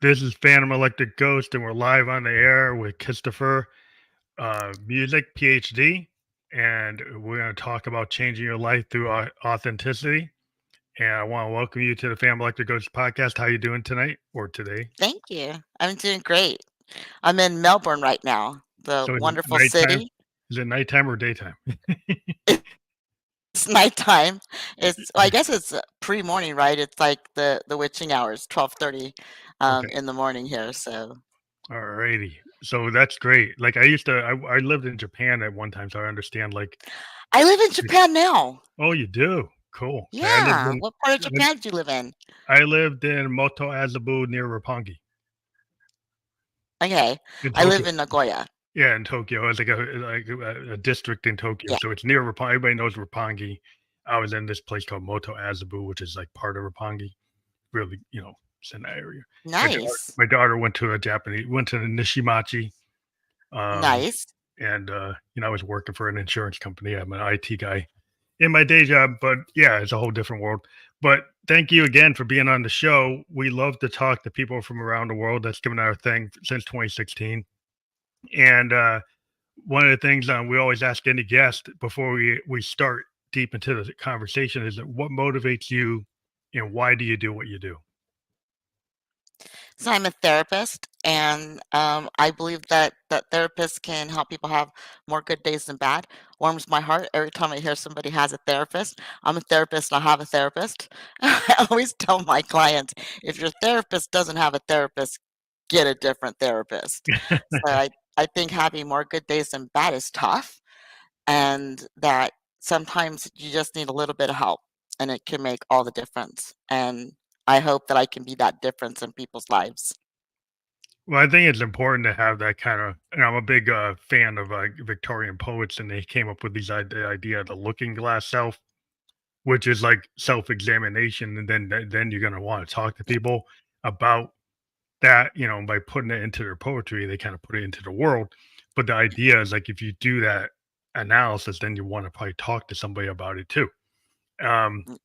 This is Phantom Electric Ghost, and we're live on the air with Kisstopher Musick, PhD, and we're going to talk about changing your life through authenticity. And I want to welcome you to the Phantom Electric Ghost podcast. How you doing tonight or today? Thank you. I'm doing great. I'm in Melbourne right now, the So is it wonderful nighttime? city. Is it nighttime or daytime? It's nighttime. I guess it's pre-morning, right? It's like the witching hours, 12:30 Okay, in the morning here. So alrighty. So that's great. Like I lived in Japan at one time, so I understand. I live in Japan now. Oh, you do? Cool. Like Yeah. What part of Japan do you live in? I lived in Moto Azabu near Roppongi Okay. in I live Tokyo. in Nagoya. Yeah, in Tokyo. It's like a district in Tokyo. Yeah. So it's near Roppongi. Everybody knows Roppongi. I was in this place called Moto Azabu, which is like part of Roppongi. Really, it's in that area. My daughter, Nice. my daughter went to the Nishimachi, um, Nice. and I was working for an insurance company. I'm an IT guy in my day job, but yeah, it's a whole different world. But thank you again for being on the show. We love to talk to people from around the world. That's been our thing since 2016. And one of the things we always ask any guest before we start deep into the conversation is that what motivates you and why do you do what you do? So I'm a therapist, and I believe that therapists can help people have more good days than bad. Warms my heart every time I hear somebody has a therapist. I'm a therapist, and I have a therapist. I always tell my clients, if your therapist doesn't have a therapist, get a different therapist. So I think having more good days than bad is tough, and that sometimes you just need a little bit of help, and it can make all the difference. And I hope that I can be that difference in people's lives. Well, I think it's important to have that kind of. And I'm a big fan of Victorian poets, and they came up with the idea of the looking glass self, which is like self-examination, and then you're gonna want to talk to people about that, by putting it into their poetry, they kind of put it into the world. But the idea is like if you do that analysis, then you want to probably talk to somebody about it too. Um, Mm,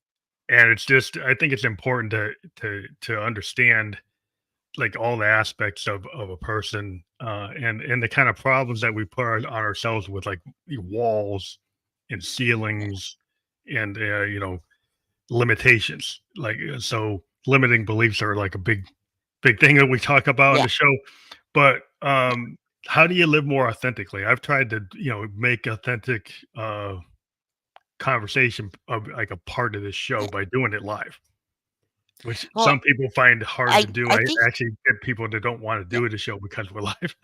and it's just I think it's important to understand like all the aspects of a person and the kind of problems that we put on ourselves with like walls and ceilings and limitations. So limiting beliefs are like a big thing that we talk about on yeah. the show. But how do you live more authentically? I've tried to, make authentic conversation of like a part of this show by doing it live, which Well, some people find hard to do. I I think actually get people that don't want to yeah. do the show because we're live.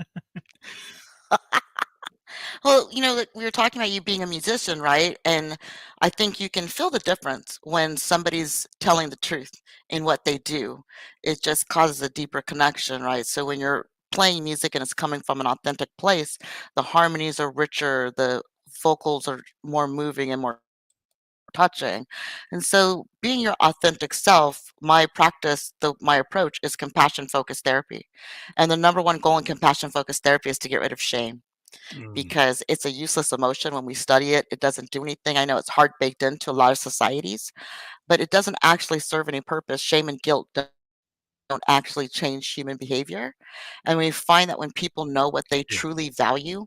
Well, like we were talking about you being a musician, right? And I think you can feel the difference when somebody's telling the truth in what they do. It just causes a deeper connection, right? So when you're playing music and it's coming from an authentic place, the harmonies are richer, the vocals are more moving and more touching. And so being your authentic self, my practice, my approach is compassion focused therapy. And the number one goal in compassion focused therapy is to get rid of shame Mm, because it's a useless emotion when we study it. It doesn't do anything. I know it's hard baked into a lot of societies, but it doesn't actually serve any purpose. Shame and guilt don't actually change human behavior. And we find that when people know what they yeah. truly value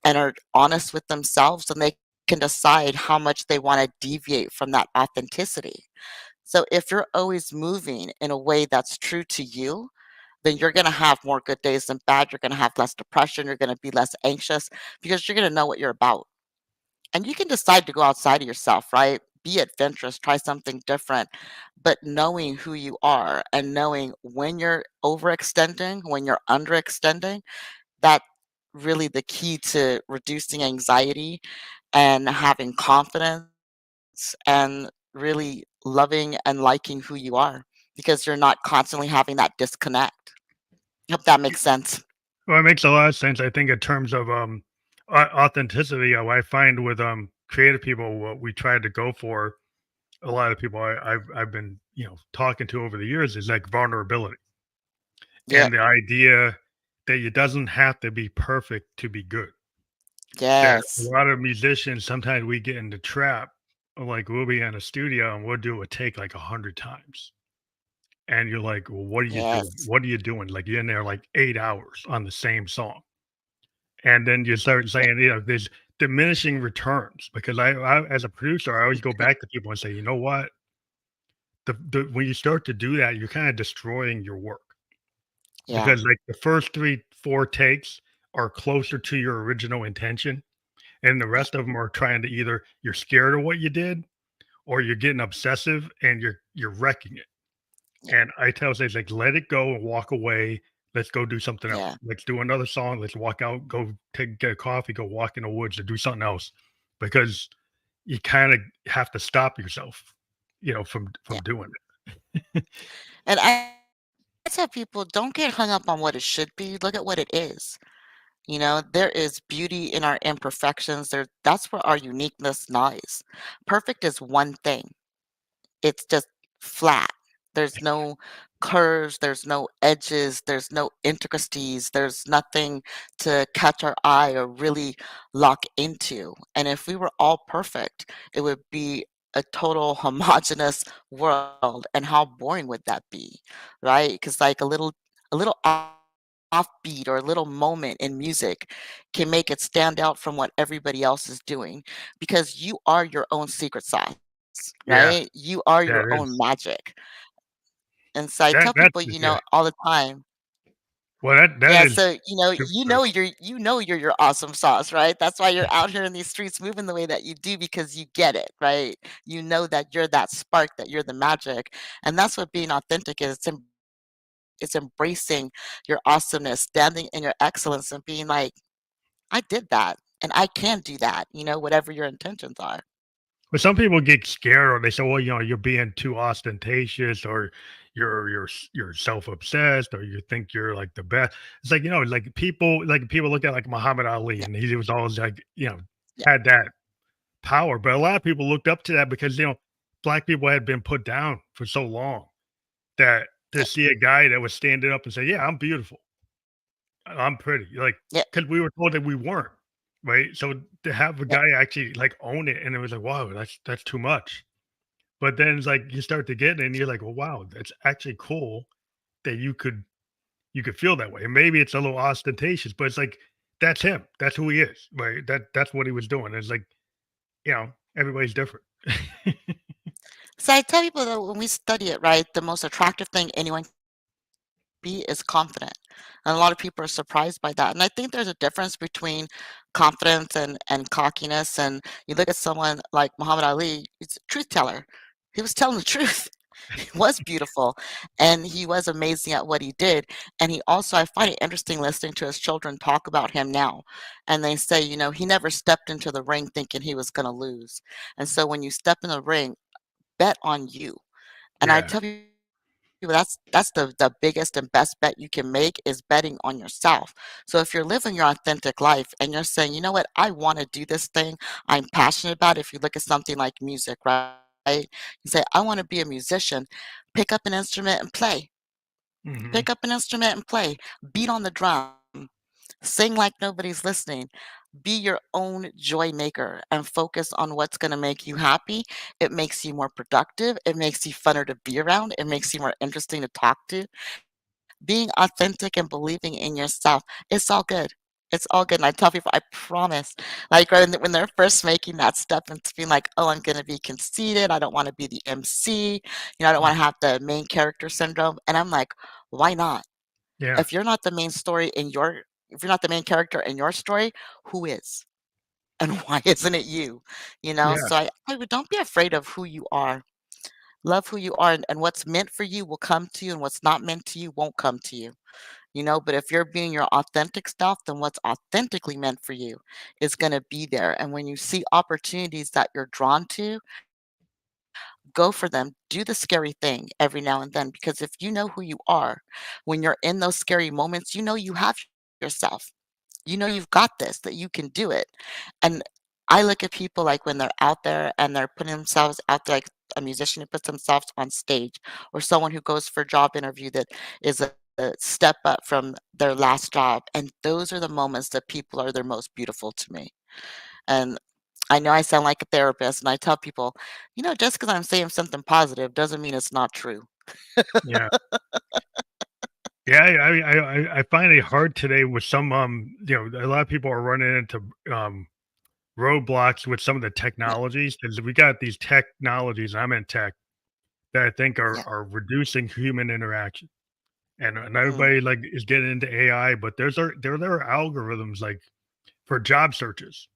and are honest with themselves, then they can decide how much they want to deviate from that authenticity. So if you're always moving in a way that's true to you, then you're going to have more good days than bad. You're going to have less depression. You're going to be less anxious because you're going to know what you're about. And you can decide to go outside of yourself, right? Be adventurous, try something different, but knowing who you are and knowing when you're overextending, when you're underextending, that really the key to reducing anxiety and having confidence and really loving and liking who you are because you're not constantly having that disconnect. Hope that makes sense. Well, it makes a lot of sense. I think in terms of authenticity, I find with creative people, what we try to go for, a lot of people I've been talking to over the years is like vulnerability Yeah. and the idea that it doesn't have to be perfect to be good. That a Yes. lot of musicians sometimes we get in the trap of like we'll be in a studio and we'll do a take like 100 times and you're like, well, what are you doing? Yes. What are you doing? Like you're in there like 8 hours on the same song. And then you start Yeah. saying, there's diminishing returns because as a producer, I always go back to people and say, you know what? When you start to do that, you're kind of destroying your work Yeah. because like the first three, four takes are closer to your original intention. And the Yeah. rest of them are trying to either you're scared of what you did or you're getting obsessive and you're wrecking it. Yeah. And I tell Sage, like, let it go and walk away. Let's go do something else. Yeah. Let's do another song. Let's walk out, go get a coffee, go walk in the woods, or do something else, because you kind of have to stop yourself, from Yeah. doing it. And I tell people, don't get hung up on what it should be. Look at what it is. There is beauty in our imperfections. That's where our uniqueness lies. Perfect is one thing. It's just flat. There's no curves, there's no edges, there's no intricacies, there's nothing to catch our eye or really lock into. And if we were all perfect, it would be a total homogeneous world. And how boring would that be, right? Because like a little offbeat or a little moment in music can make it stand out from what everybody else is doing because you are your own secret sauce, Yeah, right? You are that your own is magic. And so I that tell that people, is yeah. all the time, Well, that yeah, is so, super. you're your awesome sauce, right? That's why you're out here in these streets moving the way that you do because you get it, right? You know that you're that spark, that you're the magic, and that's what being authentic is. It's embracing your awesomeness, standing in your excellence and being like, "I did that, and I can do that," whatever your intentions are. But some people get scared, or they say, "Well, you're being too ostentatious, or you're self-obsessed, or you think you're like the best." It's like, like people look at like Muhammad Ali, Yeah, and he was always like, yeah, had that power. But a lot of people looked up to that because black people had been put down for so long that to yeah, see a guy that was standing up and say, "Yeah, I'm beautiful, I'm pretty," like yeah, because we were told that we weren't, right? So to have a yeah. guy actually like own it, and it was like, wow, that's too much. But then it's like you start to get it and you're like, "Well, wow, that's actually cool that you could feel that way." And maybe it's a little ostentatious, but it's like that's him. That's who he is, right? That's what he was doing. It's like, everybody's different. So I tell people that when we study it, right, the most attractive thing anyone can be is confident. And a lot of people are surprised by that. And I think there's a difference between confidence and cockiness. And you look at someone like Muhammad Ali, he's a truth teller. He was telling the truth. He was beautiful and he was amazing at what he did. And he also, I find it interesting listening to his children talk about him now. And they say, he never stepped into the ring thinking he was going to lose. And so when you step in the ring, bet on you. And I Yeah, tell people that's the biggest and best bet you can make is betting on yourself. So if you're living your authentic life and you're saying, you know what, I want to do this thing, I'm passionate about it. If you look at something like music, right? You say, I want to be a musician, pick up an instrument and play. hmm Pick up an instrument and play. Beat on the drum. Sing like nobody's listening. Be your own joy maker and focus on what's going to make you happy. It makes you more productive. It makes you funner to be around. It makes you more interesting to talk to. Being authentic and believing in yourself, it's all good. It's all good. And I tell people, I promise, like when they're first making that step into being like, oh, I'm going to be conceited. I don't want to be the MC. I don't want to have the main character syndrome. And I'm like, why not? yeah, If you're not the main story in your if you're not the main character in your story, who is? And why isn't it you? yeah, So I would don't be afraid of who you are. Love who you are and what's meant for you will come to you and what's not meant to you won't come to you. But if you're being your authentic self, then what's authentically meant for you is going to be there. And when you see opportunities that you're drawn to, go for them. Do the scary thing every now and then because if you know who you are, when you're in those scary moments, you know you have yourself. You know you've got this, that you can do it. And I look at people like when they're out there and they're putting themselves out there, like a musician who puts themselves on stage, or someone who goes for a job interview that is a step up from their last job. And those are the moments that people are their most beautiful to me. And I know I sound like a therapist, and I tell people, just because I'm saying something positive doesn't mean it's not true. Yeah. Yeah, I find it hard today with some, a lot of people are running into, roadblocks with some of the Yeah, technologies because we got these technologies, I'm in tech, that I think yeah, are reducing human interaction. And mm, everybody, like, is getting into AI, but there are algorithms, like, for job searches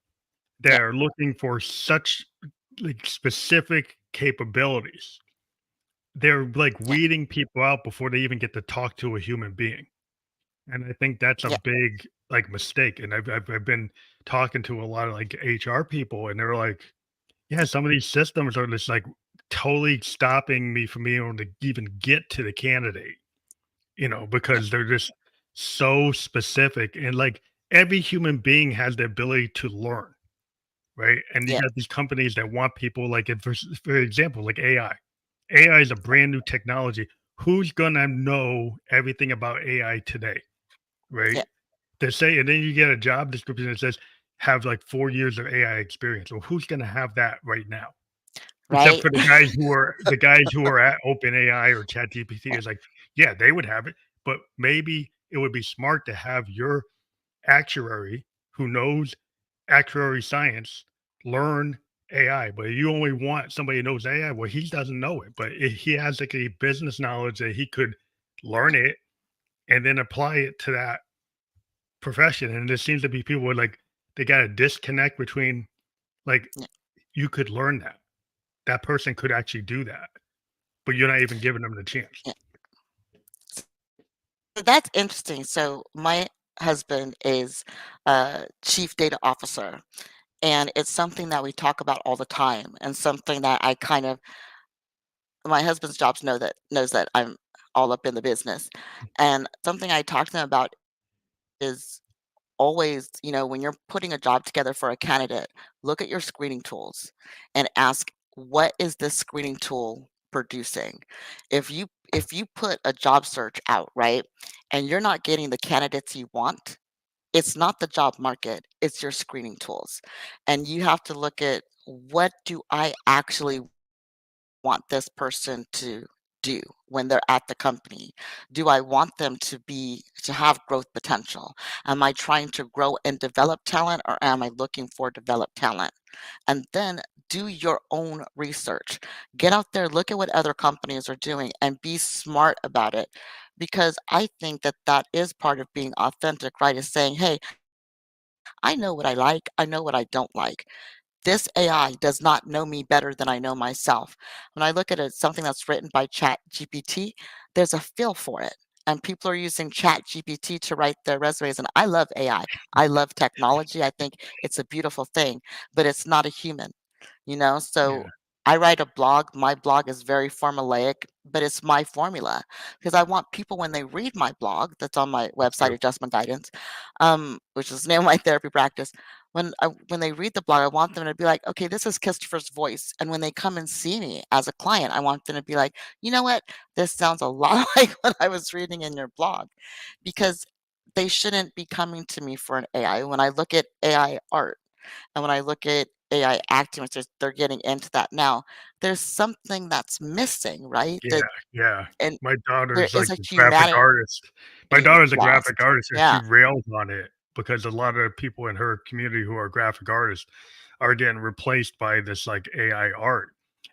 that yeah, are looking for such, like, specific capabilities. They're, like, yeah, weeding people out before they even get to talk to a human being. And I think that's a yeah, big, like, mistake, and I've been talking to a lot of, like, HR people, and they're like, "Yeah, some of these systems are just, like, totally stopping me from being able to even get to the candidate," yeah, because they're just so specific, and, like, every human being has the ability to learn, right? And you yeah, got these companies that want people, like, if for example, like AI. AI is a brand new technology. Who's gonna know everything about AI today, right? yeah, They say, and then you get a job description that says, "Have, like, 4 years of AI experience." Well, who's gonna have that right now? Except right? for the guys who are at OpenAI or ChatGPT Yeah, is like, yeah, they would have it, but maybe it would be smart to have your actuary who knows actuary science learn AI, but you only want somebody who knows AI, well, he doesn't know it, but if he has, like, a business knowledge that he could learn it and then apply it to that profession, and there seems to be people with, like, they got a disconnect between, like, yeah, you could learn that. That person could actually do that, but you're not even giving them the chance. yeah. So that's interesting. So my husband is a chief data officer, and it's something that we talk about all the time, and something that I kind of my husband's jobs knows that I'm all up in the business, and something I talk to him about is always, when you're putting a job together for a candidate, look at your screening tools and ask, what is this screening tool producing? If you put a job search out, right, and you're not getting the candidates you want, it's not the job market, it's your screening tools. And you have to look at, what do I actually want this person to do when they're at the company? Do I want them to have growth potential? Am I trying to grow and develop talent, or am I looking for developed talent? And then do your own research. Get out there, look at what other companies are doing, and be smart about it. Because I think that that is part of being authentic, right? Is saying, hey, I know what I like, I know what I don't like. This AI does not know me better than I know myself. When I look at it, something that's written by ChatGPT, there's a feel for it. And people are using ChatGPT to write their resumes. And I love AI. I love technology. I think it's a beautiful thing, but it's not a human. So Yeah, I write a blog. My blog is very formulaic, but it's my formula, because I want people, when they read my blog that's on my website, yep, Adjustment Guidance, which is the name of my therapy practice. When they read the blog, I want them to be like, okay, this is Christopher's voice. And when they come and see me as a client, I want them to be like, you know what? This sounds a lot like what I was reading in your blog, because they shouldn't be coming to me for an AI. When I look at AI art, and when I look at AI acting, which they're getting into that now, there's something that's missing, right? yeah, That yeah. and My there daughter's, is like, a a graphic humanity artist. My daughter's a graphic lost. artist, and she Yeah, rails on it because a lot of people in her community who are graphic artists are getting replaced by this, like, AI art,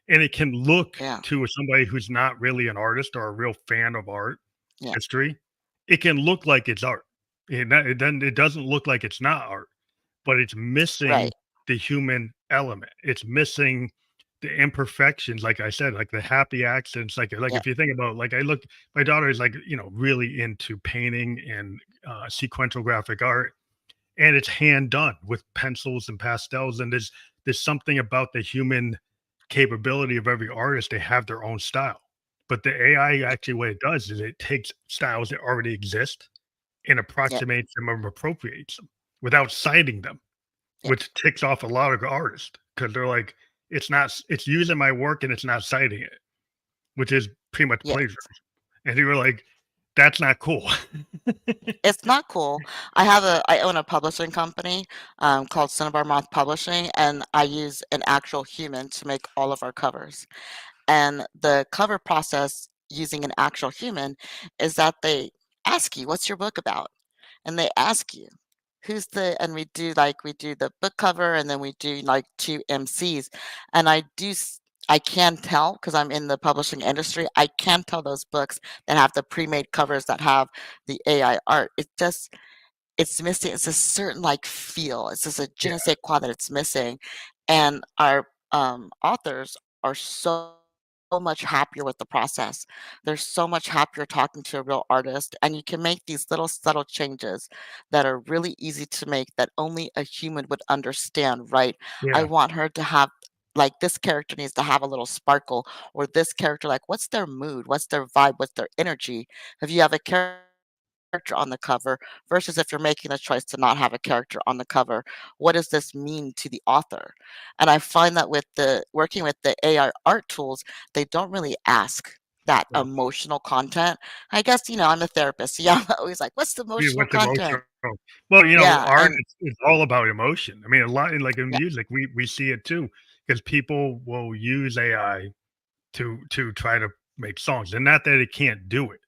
and it can look yeah, to somebody who's not really an artist or a real fan of art yeah, history, it can look like it's art. It doesn't look like it's not art. But it's right. missing the human element. It's missing the imperfections, like I said, like the happy accidents. Like Yeah, if you think about, like, I look, my daughter is, like, really into painting and sequential graphic art, and it's hand done with pencils and pastels. And there's something about the human capability of every artist. They have their own style. But the AI yeah, actually, what it does is it takes styles that already exist and yeah, approximates them or appropriates them without citing them, yeah, which ticks off a lot of artists because 'cause they're like, it's using my work and it's not citing it, which is pretty much yeah. plagiarism. And you were like, "That's not cool." It's not cool. I own a publishing company, called Cinnabar Moth Publishing, and I use an actual human to make all of our covers. And the cover process using an actual human is that they ask you, "What's your book about?" And they ask you, "Who's the" and we do the book cover, and then we do, like, 2 MCs, and I can tell because 'cause I'm in the publishing industry, I can tell those books that have the pre-made covers that have the AI art. It's missing it's a certain, like, feel. It's just a je Yeah, ne sais quoi that it's missing, and our, authors are so much happier with the process. They're so much happier talking to a real artist, and you can make these little subtle changes that are really easy to make that only a human would understand, right? I yeah, want her to have like, this character needs to have a little sparkle, or this character, like, what's their mood? What's their vibe? What's their energy? If you have a character on the cover versus if you're making a choice to not have a character on the cover, what does this mean to the author? And I find that with the working with the AI art tools, they don't really ask that no. emotional content. I guess, I'm a therapist, so yeah, I'm always like, "What's the Yeah, emotional what's content?" emotional? Well, Yeah, art and is all about emotion. I mean, a lot like in yeah, music, we see it too, because people will use AI to try to make songs, and not that it can't do it.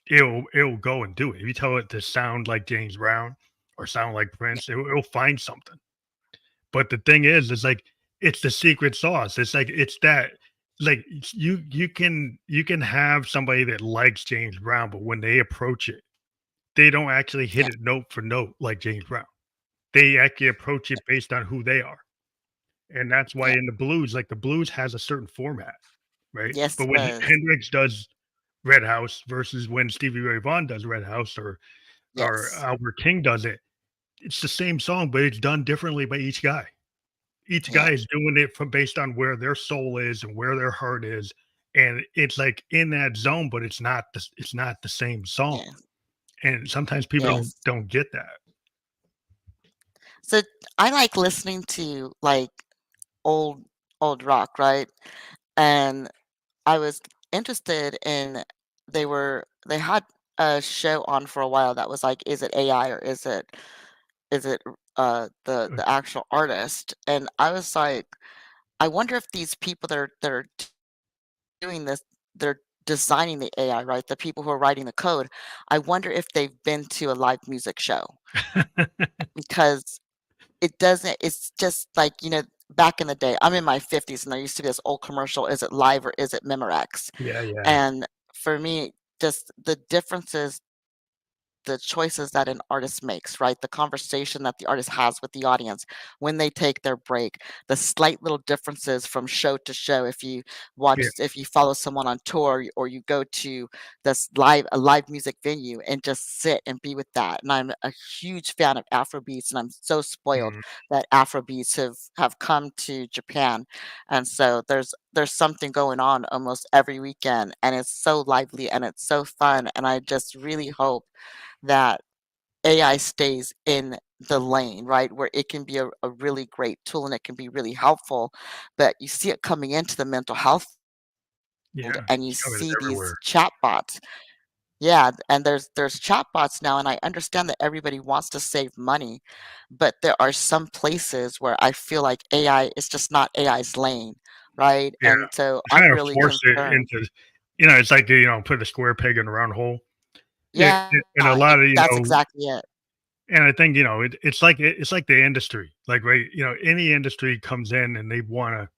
It'll go and do it. If you tell it to sound like James Brown or sound like yeah, Prince, it'll find something. But the thing is like it's the secret sauce. It's like it's that like you can have somebody that likes James Brown, but when they approach it, they don't actually hit yeah, it note for note like James Brown. They actually approach it based on who they are. And that's why yeah. in the blues, like the blues has a certain format, right? Yes, But it when does. Hendrix does Red House versus when Stevie Ray Vaughan does Red House or Yes, Albert King does it, it's the same song, but it's done differently by each guy. Each yeah, guy is doing it from based on where their soul is and where their heart is. And it's like in that zone, but it's not the same song. yeah, And sometimes people don't yes. don't get that. So, I like listening to, like, old old rock, right? And I was interested in they had a show on for a while that was like, is it AI or is it the actual artist? And I was like, I wonder if these people that are doing this, they're designing the AI, right? The people who are writing the code, I wonder if they've been to a live music show because it's just like, back in the day, I'm in my 50s and there used to be this old commercial, is it live or is it Memorex? Yeah, yeah. And for me, just the differences the choices that an artist makes, right? The conversation that the artist has with the audience when they take their break, the slight little differences from show to show. Yeah. If you follow someone on tour or you go to a live music venue and just sit and be with that. And I'm a huge fan of Afrobeats, and I'm so spoiled Mhm. that Afrobeats have come to Japan. And so there's something going on almost every weekend, and it's so lively and it's so fun. And I just really hope that AI stays in the lane, right? Where it can be a really great tool and it can be really helpful, but you see it coming into the mental health field Yeah. and you It's coming see these everywhere. chatbots. Yeah, and there's chatbots now, and I understand that everybody wants to save money, but there are some places where I feel like AI is just not AI's lane, right? Yeah. And so It's I'm trying to really force it concerned. into it's like, put a square peg in a round hole. Yeah, Yeah, and a lot of, that's exactly it. and I think, it's like the industry. Like, right, any industry comes in and they wanna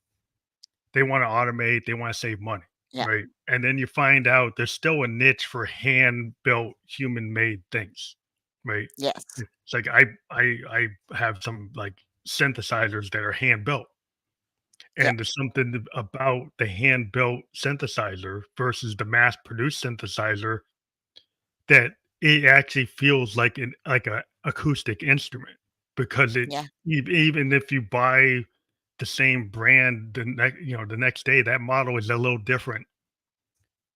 automate, they wanna save money, Yeah, right? And then you find out there's still a niche for hand-built, human-made things, right? yes, It's like I have some, like, synthesizers that are hand-built, yeah, and there's something about the hand-built synthesizer versus the mass-produced synthesizer that it actually feels like a acoustic instrument because yeah, even if you buy the same brand the next day, that model is a little different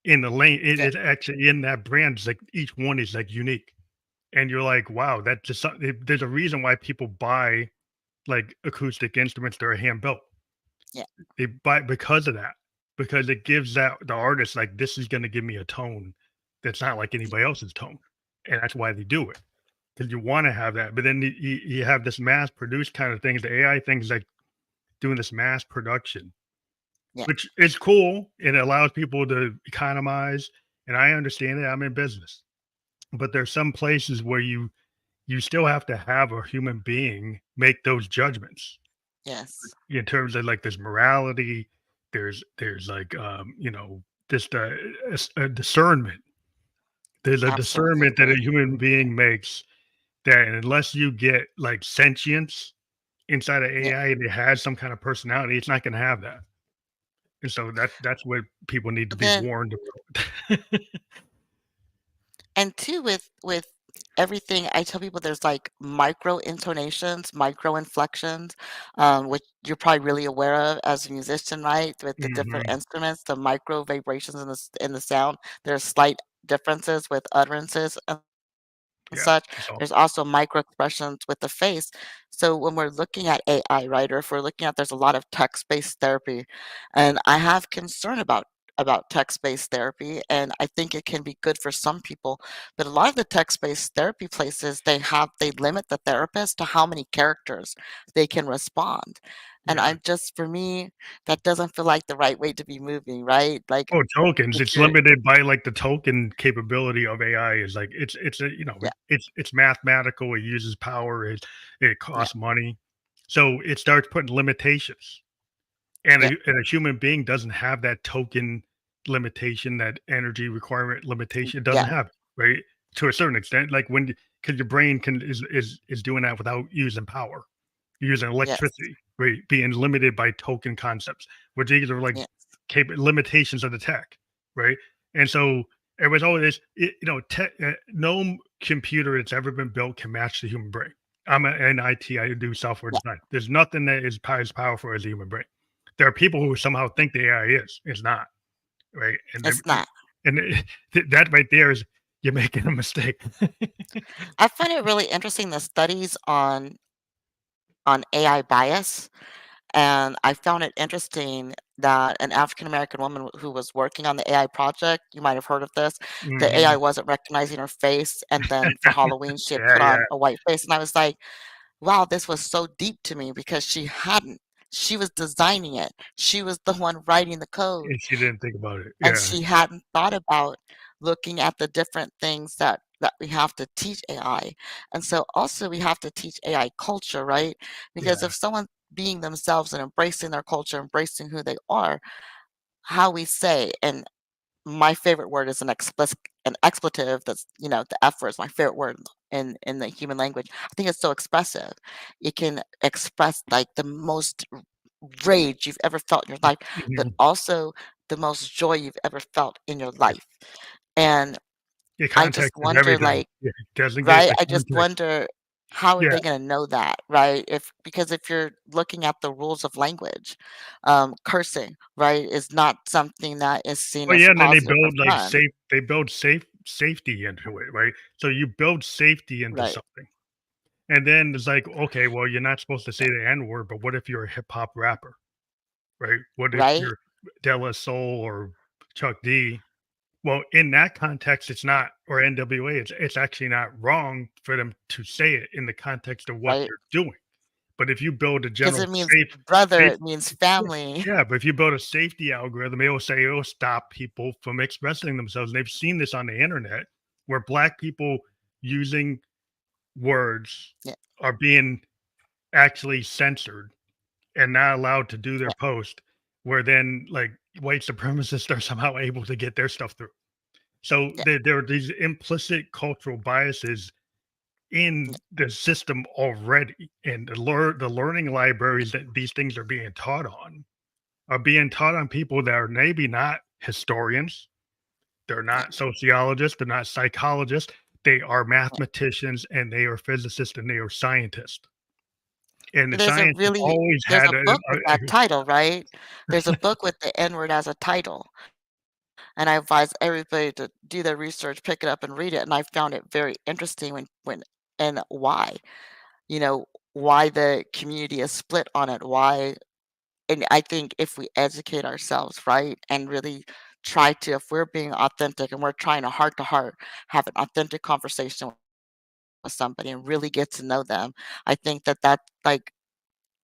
in the lane. It yeah, is actually in that brand. It's like each one is like unique, and you're like, wow, that's just there's a reason why people buy like acoustic instruments that are hand built. yeah, They buy because of that, because it gives that the artist like this is going to give me a tone that's not like yeah, anybody else's tone, and that's why they do it because you want to have that. But then you have this mass produced kind of things. The AI things like doing this mass production Yeah. which is cool and it allows people to economize. And I understand it. I'm in business, but there's some places where you still have to have a human being make those judgments Yes. in terms of like there's morality, there's like just a discernment. There's a discernment that a Absolutely. human being makes that unless you get like sentience inside of Yeah. AI and it has some kind of personality, it's not going to have that. And so that's what people need to But be then warned about. and two, with everything, I tell people there's like micro intonations, micro inflections, which you're probably really aware of as a musician, right? With the different Mhm. instruments, the micro vibrations in the sound. There's slight differences with utterances and Yeah. such. So There's also micro expressions with the face. So when we're looking at AI, right, or if we're looking at there's a lot of text-based therapy, and I have concern about text-based therapy, and I think it can be good for some people, but a lot of the text-based therapy places, they limit the therapist to how many characters they can respond. And yeah. I'm just for me, that doesn't feel like the right way to be moving, right? Like Oh, tokens. if It's you're limited by like the token capability of AI is like it's a yeah, it's mathematical. It uses power. It yeah, costs money. So it starts putting limitations. And yeah, a human being doesn't have that token limitation, that energy requirement limitation. It doesn't yeah, have it, right? To a certain extent, like when because your brain can is doing that without using power, using yes, electricity, right? Being limited by token concepts, which these are like yes, limitations of the tech, right? And so everybody's always, no computer that's ever been built can match the human brain. I'm in IT. I do software yeah, design. There's nothing that is as powerful as the human brain. There are people who somehow think the AI is. It's not, right? And it's not. that right there is you're making a mistake. I find it really interesting the studies on AI bias, and I found it interesting that an African American woman who was working on the AI project, you might have heard of this, the AI Mhm. wasn't recognizing her face, and then for Halloween, she had Yeah, put on yeah. a white face, and I was like, "Wow, this was so deep to me," because she hadn't. She was designing it. She was the one writing the code. And she didn't think about it. And Yeah, she hadn't thought about looking at the different things that we have to teach AI. And so also we have to teach AI culture, right? Because yeah, if someone being themselves and embracing their culture, embracing who they are, how we say, and my favorite word is an expletive that's, the F word is my favorite word in the human language. I think it's so expressive. It can express like the most rage you've ever felt in your life, but mhm. also the most joy you've ever felt in your life. And Yeah, I just context is wonder, everything. like, Yeah, designate right? the I just context. wonder how are Yeah. they gonna know that, right? If because if you're looking at the rules of language, cursing, right, is not something that is seen Well, as yeah, and then positive or fun, they build safety into it, right? So you build safety into right? something. And then it's like, okay, well, you're not supposed to Yeah, say the N word, but what if you're a hip hop rapper, right? What if right? you're De La Soul or Chuck D? Well, in that context, it's not, or NWA, it's actually not wrong for them to say it in the context of what Right? they're doing. But if you build a Because general it means brother, safe it means yeah, family. yeah, but if you build a safety algorithm, it'll say it'll stop people from expressing themselves. And they've seen this on the internet where black people using words Yeah, are being actually censored and not allowed to do their yeah, post, where then like white supremacists are somehow able to get their stuff through. So yeah, there are these implicit cultural biases yeah, in the system already, and the learning libraries that these things are being taught on people that are maybe not historians, they're yeah, not sociologists, they're not psychologists, they are yeah. mathematicians and they are physicists and they are scientists. And the There's a science has really always there's had a book with that a title, right? There's a book with the N word as a title. And I advise everybody to do their research, pick it up and read it, and I found it very interesting when and why, you know, why the community is split on it, why and I think if we educate ourselves, right, and really try to if we're being authentic and we're trying to heart to heart, have an authentic conversation with somebody and really get to know them, I think that like,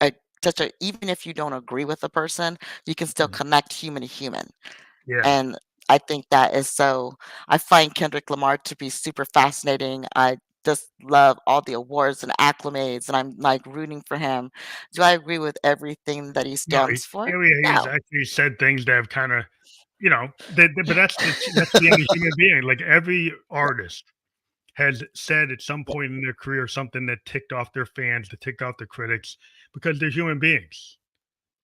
a such a even if you don't agree with a person, you can still Mhm. connect human to human. Yeah. And I think that is so I find Kendrick Lamar to be super fascinating. I just love all the awards and acclimates, and I'm, like, rooting for him. Do I agree with everything that he No, stands for? he's No. actually said things that have kinda, but that's the end of human being. Like, every artist has said at some Yeah, point in their career something that ticked off their fans, that ticked off their critics, because they're human beings.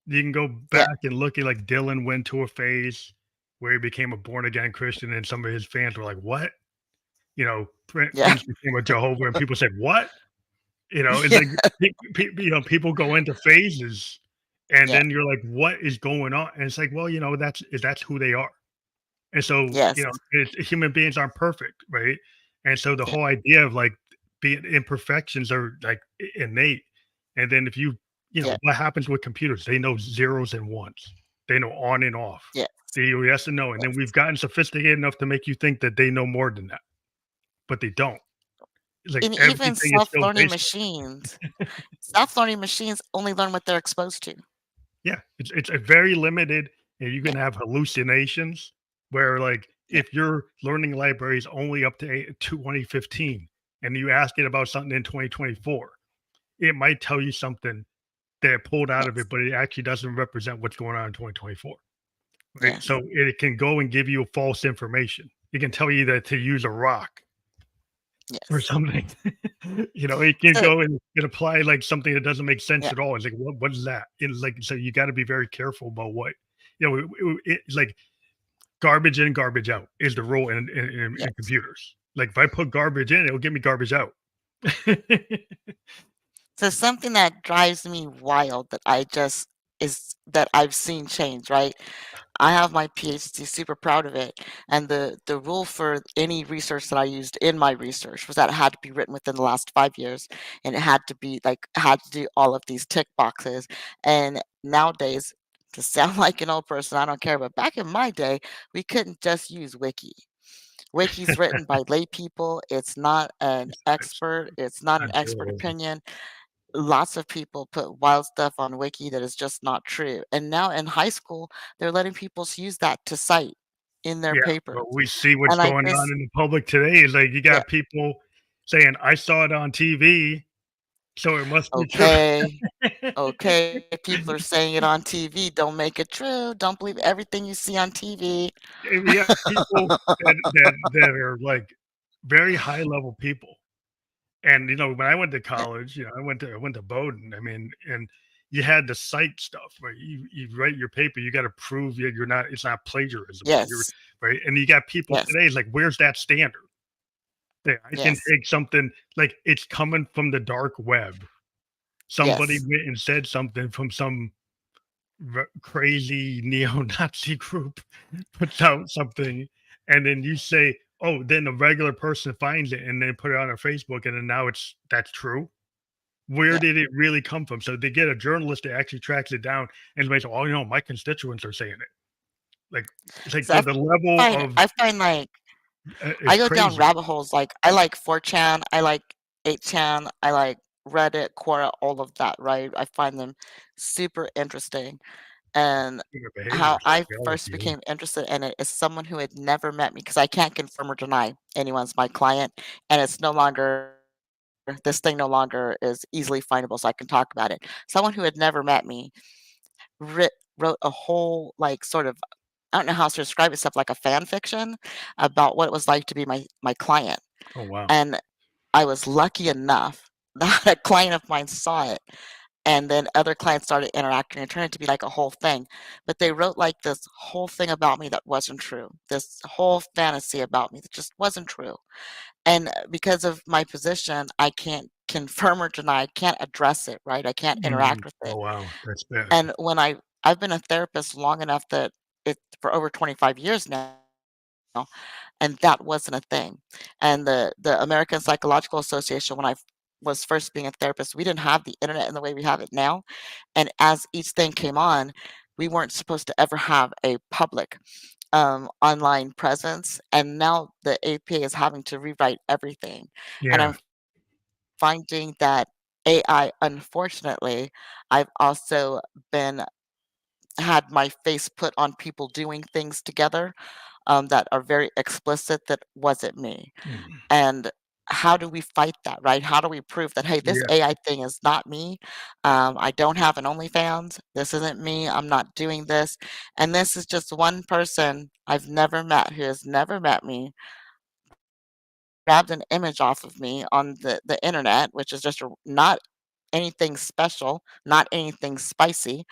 You can go yeah, back and look at, like, Dylan went to a phase where he became a born again Christian, and some of his fans were like, "What?" yeah, Prince became a Jehovah, and people said, "What?" It's yeah, like people go into phases, and yeah, then you're like, "What is going on?" And it's like, well, that's who they are. And so, yes, human beings aren't perfect, right? And so the yeah, whole idea of like being imperfections are like innate. And then if yeah, what happens with computers? They know zeros and ones. They know on and off. yes, They know yes and no. And then we've yes. gotten sophisticated enough to make you think that they know more than that, but they don't. It's like And even everything is still self-learning based. machines self-learning machines only learn what they're exposed to. Yeah, it's a very limited, and you Yeah, can have hallucinations where, like, yeah, if your learning library is only up to 2015, and you ask it about something in 2024, it might tell you something that it pulled out of yes, it, but it actually doesn't represent what's going on in 2024, right? yes, So it can go and give you false information. It can tell you that to use a rock or yes. something. It can So go and apply like something that doesn't make sense yeah, at all. It's like, what is that? It's like, so you got to be very careful about it's like garbage in, garbage out is the rule in yes. computers. Like if I put garbage in, it'll give me garbage out. So something that drives me wild that I just is that I've seen change, right? I have my PhD, super proud of it. And the rule for any research that I used in my research was that it had to be written within the last 5 years, and it had to be like had to do all of these tick boxes. And nowadays, to sound like an old person, I don't care, but back in my day, we couldn't just use Wiki. Wiki's written by lay people. It's not an It's expert. It's not an I'm sure expert it wasn't. opinion. Lots of people put wild stuff on Wiki that is just not true. And now in high school, they're letting people use that to cite in their Yeah, papers. but we see what's And I going on just in the public today is like you yeah, got people saying, I saw it on TV, so it must be true. okay, okay, people are saying it on TV, don't make it true, don't believe everything you see on TV. We have people that are like very high level people. And when I went to Yeah, college, I went to Bowdoin. I mean, and you had to cite stuff, right? You write your paper, you got to prove that you're not it's not plagiarism, that you're yes, right. And you got people yes, today, it's like, where's that standard? That I can yes, take something like it's coming from the dark web. Somebody yes, went and said something from some crazy neo-Nazi group puts out something, and then you say, "Oh," then a regular person finds it and they put it on their Facebook, and then now that's true. Where yeah. did it really come from? So they get a journalist that actually tracks it down, and they say, "Oh, my constituents are saying it." Like it's like So the level of I find, like I is go down crazy. rabbit holes, like, I like 4chan, I like 8chan, I like Reddit, Quora, all of that, right? I find them super interesting. And Human how behavior, I psychology. first Yeah. became interested in it is someone who had never met me because I can't confirm or deny anyone's my client, and it's no longer this thing no longer is easily findable, so I can talk about it. Someone who had never met me writ wrote a whole, like, sort of I don't know how to describe it, stuff like a fan fiction about what it was like to be my client, Oh wow. and I was lucky enough that a client of mine saw it, and then other clients started interacting and it turned it to be like a whole thing. But they wrote like this whole thing about me that wasn't true. This whole fantasy about me that just wasn't true. And because of my position, I can't confirm or deny, I can't address it, right? I can't interact with Oh it. wow, that's bad. And when I've been a therapist long enough that it for over 25 years now, and that wasn't a thing. And the American Psychological Association, when I was first being a therapist, we didn't have the internet in the way we have it now. And as each thing came on, we weren't supposed to ever have a public online presence. And now the APA is having to rewrite everything. And Yeah. I'm finding that AI, unfortunately, I've also been had my face put on people doing things together, that are very explicit that wasn't me. Mhm. And how do we fight that, right? How do we prove that, "Hey, this Yeah, AI thing is not me. I don't have an OnlyFans. This isn't me. I'm not doing this." And this is just one person I've never met who has never met me, grabbed an image off of me on the internet, which is just a not anything special, not anything spicy.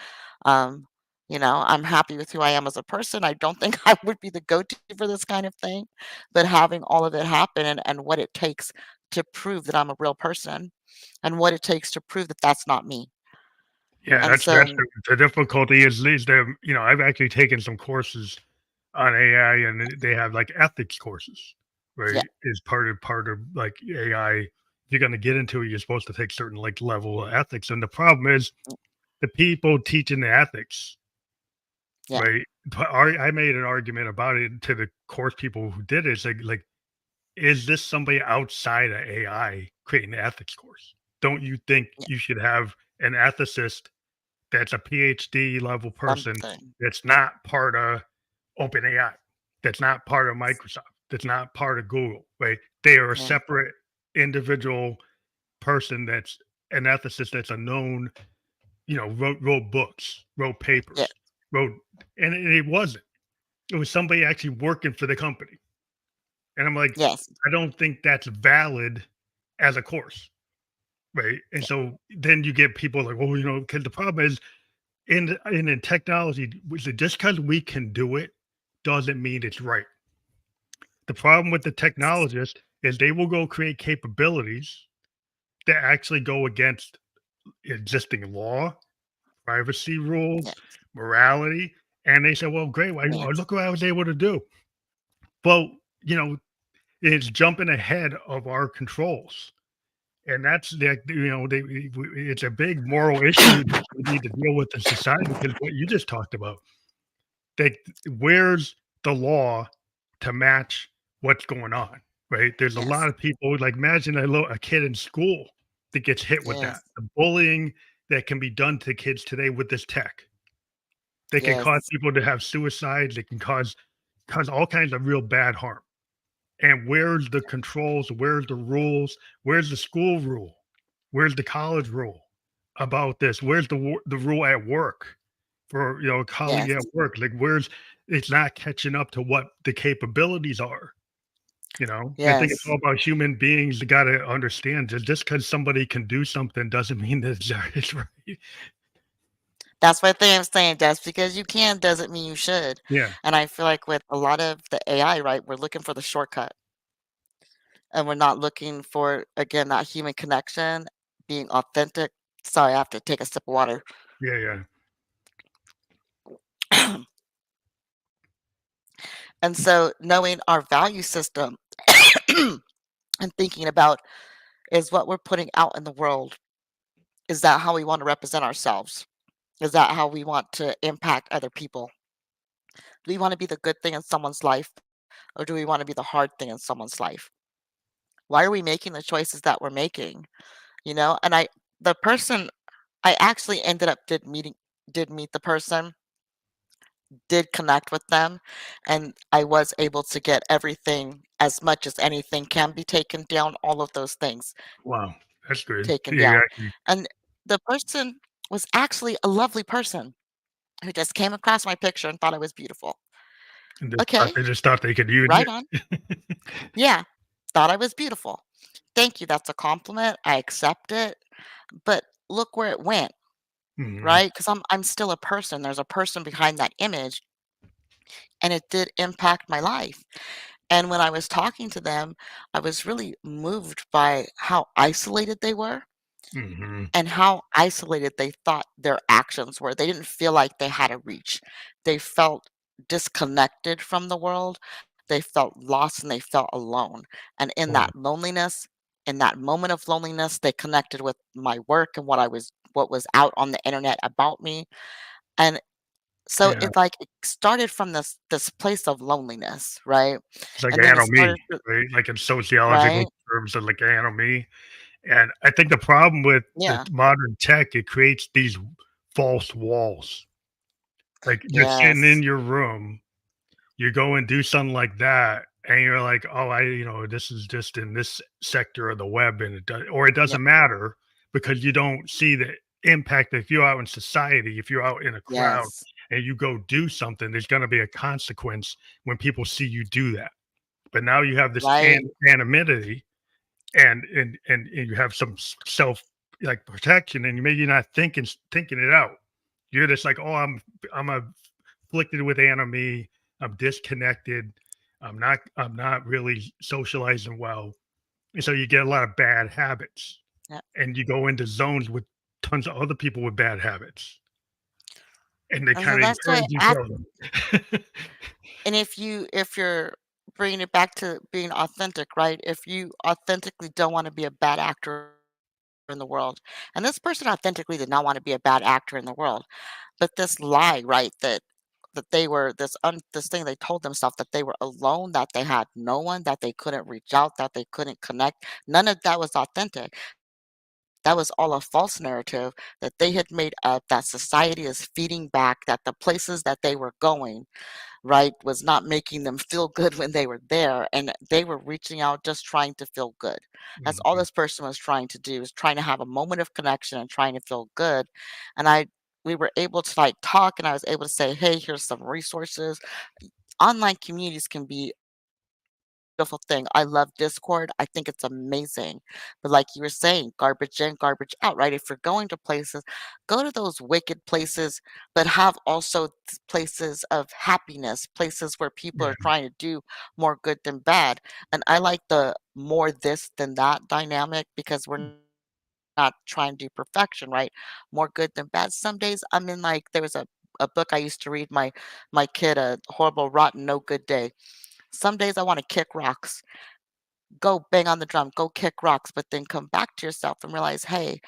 Um, I'm happy with who I am as a person. I don't think I would be the go-to for this kind of thing, but having all of it happen and what it takes to prove that I'm a real person and what it takes to prove that that's not me. yeah, And that's so, the difficulty is the I've actually taken some courses on AI, and they have, like, ethics courses, yeah, right? Is part of, like, AI. If you're gonna get into it, you're supposed to take certain, like, level of ethics, and the problem is the people teaching the ethics, yeah, right? I made an argument about it to the course people who did it. It's like, is this somebody outside of AI creating the ethics course? Don't you think yeah, you should have an ethicist that's a PhD level person something. that's not part of OpenAI, that's not part of Microsoft, that's not part of Google, right? They are a Yeah, separate individual person that's an ethicist that's a known, wrote books, wrote yeah, papers, wrote, and it wasn't. It was somebody actually working for the company. And I'm like, yes, I don't think that's valid as a course, right? And yeah, so then you get people like, well, because the problem is in technology, just because we can do it doesn't mean it's right. The problem with the technologist is they will go create capabilities that actually go against existing law, privacy yeah, rules, morality, and they say, "Well, great, yes, look what I was able to do." Well, you know, it's jumping ahead of our controls, and that's it's a big moral issue that we need to deal with in society because what you just talked about, they where's the law to match what's going on, right? There's a lot yes, of people like imagine a kid in school that gets hit with that. yes, The bullying that can be done to kids today with this tech. They can cause yes, people to have suicides. They can cause all kinds of real bad harm. And where's the controls? Where's the rules? Where's the school rule? Where's the college rule about this? Where's the rule at work for a colleague yes, at work? Like where's it's not catching up to what the capabilities are. I think it's yes. all about human beings. You got to understand that just because somebody can do something doesn't mean that it's right. That's my thing I'm saying, just because you can doesn't mean you should. Yeah, And I feel like with a lot of the AI, right, we're looking for the shortcut and we're not looking for, again, that human connection, being authentic. Sorry, I have to take a sip of water. yeah, yeah. And so knowing our value system and thinking about is what we're putting out in the world. Is that how we want to represent ourselves? Is that how we want to impact other people? Do we want to be the good thing in someone's life or do we want to be the hard thing in someone's life? Why are we making the choices that we're making? And the person I actually ended up did meet the person, did connect with them, and I was able to get everything as much as anything can be taken down, all of those things Wow, that's good. taken Yeah, down. actually, And the person was actually a lovely person who just came across my picture and thought I was beautiful. Okay, they just thought they could use right on. it. Yeah, thought I was beautiful. Thank you. That's a compliment. I accept it. But look where it went, Mhm. right? Because I'm still a person. There's a person behind that image, and it did impact my life. And when I was talking to them, I was really moved by how isolated they were Mhm. and how isolated they thought their actions were. They didn't feel like they had a reach. They felt disconnected from the world. They felt lost and they felt alone. And in Wow. that loneliness, in that moment of loneliness, they connected with my work and what was out on the internet about me. And so Yeah, it's like it started from this place of loneliness, right? it's like And then it started anomy, right? Like in sociological right? terms of like anomy. And I think the problem with the Yeah. modern tech, it creates these false walls. Like, you're sitting Yes. in your room, you go and do something like that, and you're like, "Oh, this is just in this sector of the web, and it Yeah. doesn't matter because you don't see the impact. If you're out in society, if you're out in a crowd Yes. and you go do something, there's gonna be a consequence when people see you do that. But now you have this Right. anonymity and you have some self like protection, and maybe you're not thinking it out. You're just like, oh, I'm afflicted with enemy. I'm disconnected. I'm not really socializing well, and so you get a lot of bad habits, Yeah. and you go into zones with tons of other people with bad habits, and they And so kind of that's why encourage each other. and if you're bringing it back to being authentic, right? If you authentically don't wanna be a bad actor in the world, and this person authentically did not wanna be a bad actor in the world, but this lie, right, that they were this thing they told themselves that they were alone, that they had no one, that they couldn't reach out, that they couldn't connect, none of that was authentic. That was all a false narrative that they had made up, that society is feeding back, that the places that they were going, right, was not making them feel good when they were there, and they were reaching out just trying to feel good. That's all Mhm. this person was trying to do, is trying to have a moment of connection and trying to feel good, and I we were able to, like, talk, and I was able to say, "Hey, here's some resources." Online communities can be beautiful thing. I love Discord. I think it's amazing. But like you were saying, garbage in, garbage out, right? If you're going to places, go to those wicked places, but have also places of happiness, places where people are Yeah. trying to do more good than bad. And I like the more this than that dynamic because we're not trying to do perfection, right? More good than bad. Some days I'm in like there was a book I used to read my kid, A Horrible Rotten No Good Day. Some days I want to kick rocks, go bang on the drum, go kick rocks, but then come back to yourself and realize, hey,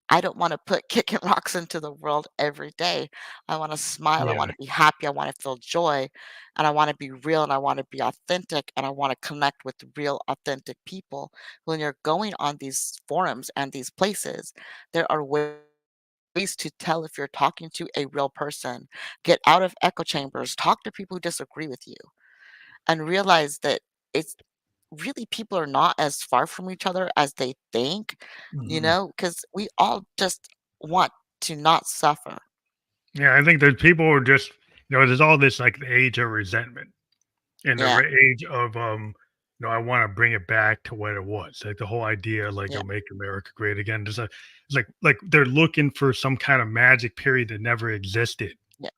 I don't want to put kicking rocks into the world every day. I want to smile. I Yeah. want to be happy. I want to feel joy. And I want to be real and I want to be authentic. And I want to connect with real, authentic people. When you're going on these forums and these places, there are ways to tell if you're talking to a real person. Get out of echo chambers. Talk to people who disagree with you and realize that it's really people are not as far from each other as they think, Mhm. because we all just want to not suffer. Yeah, I think there's people who are just there's all this like the age of resentment and the Yeah, age of I want to bring it back to what it was. Like the whole idea, like yeah, make America great again. It's like they're looking for some kind of magic period that never existed. yeah,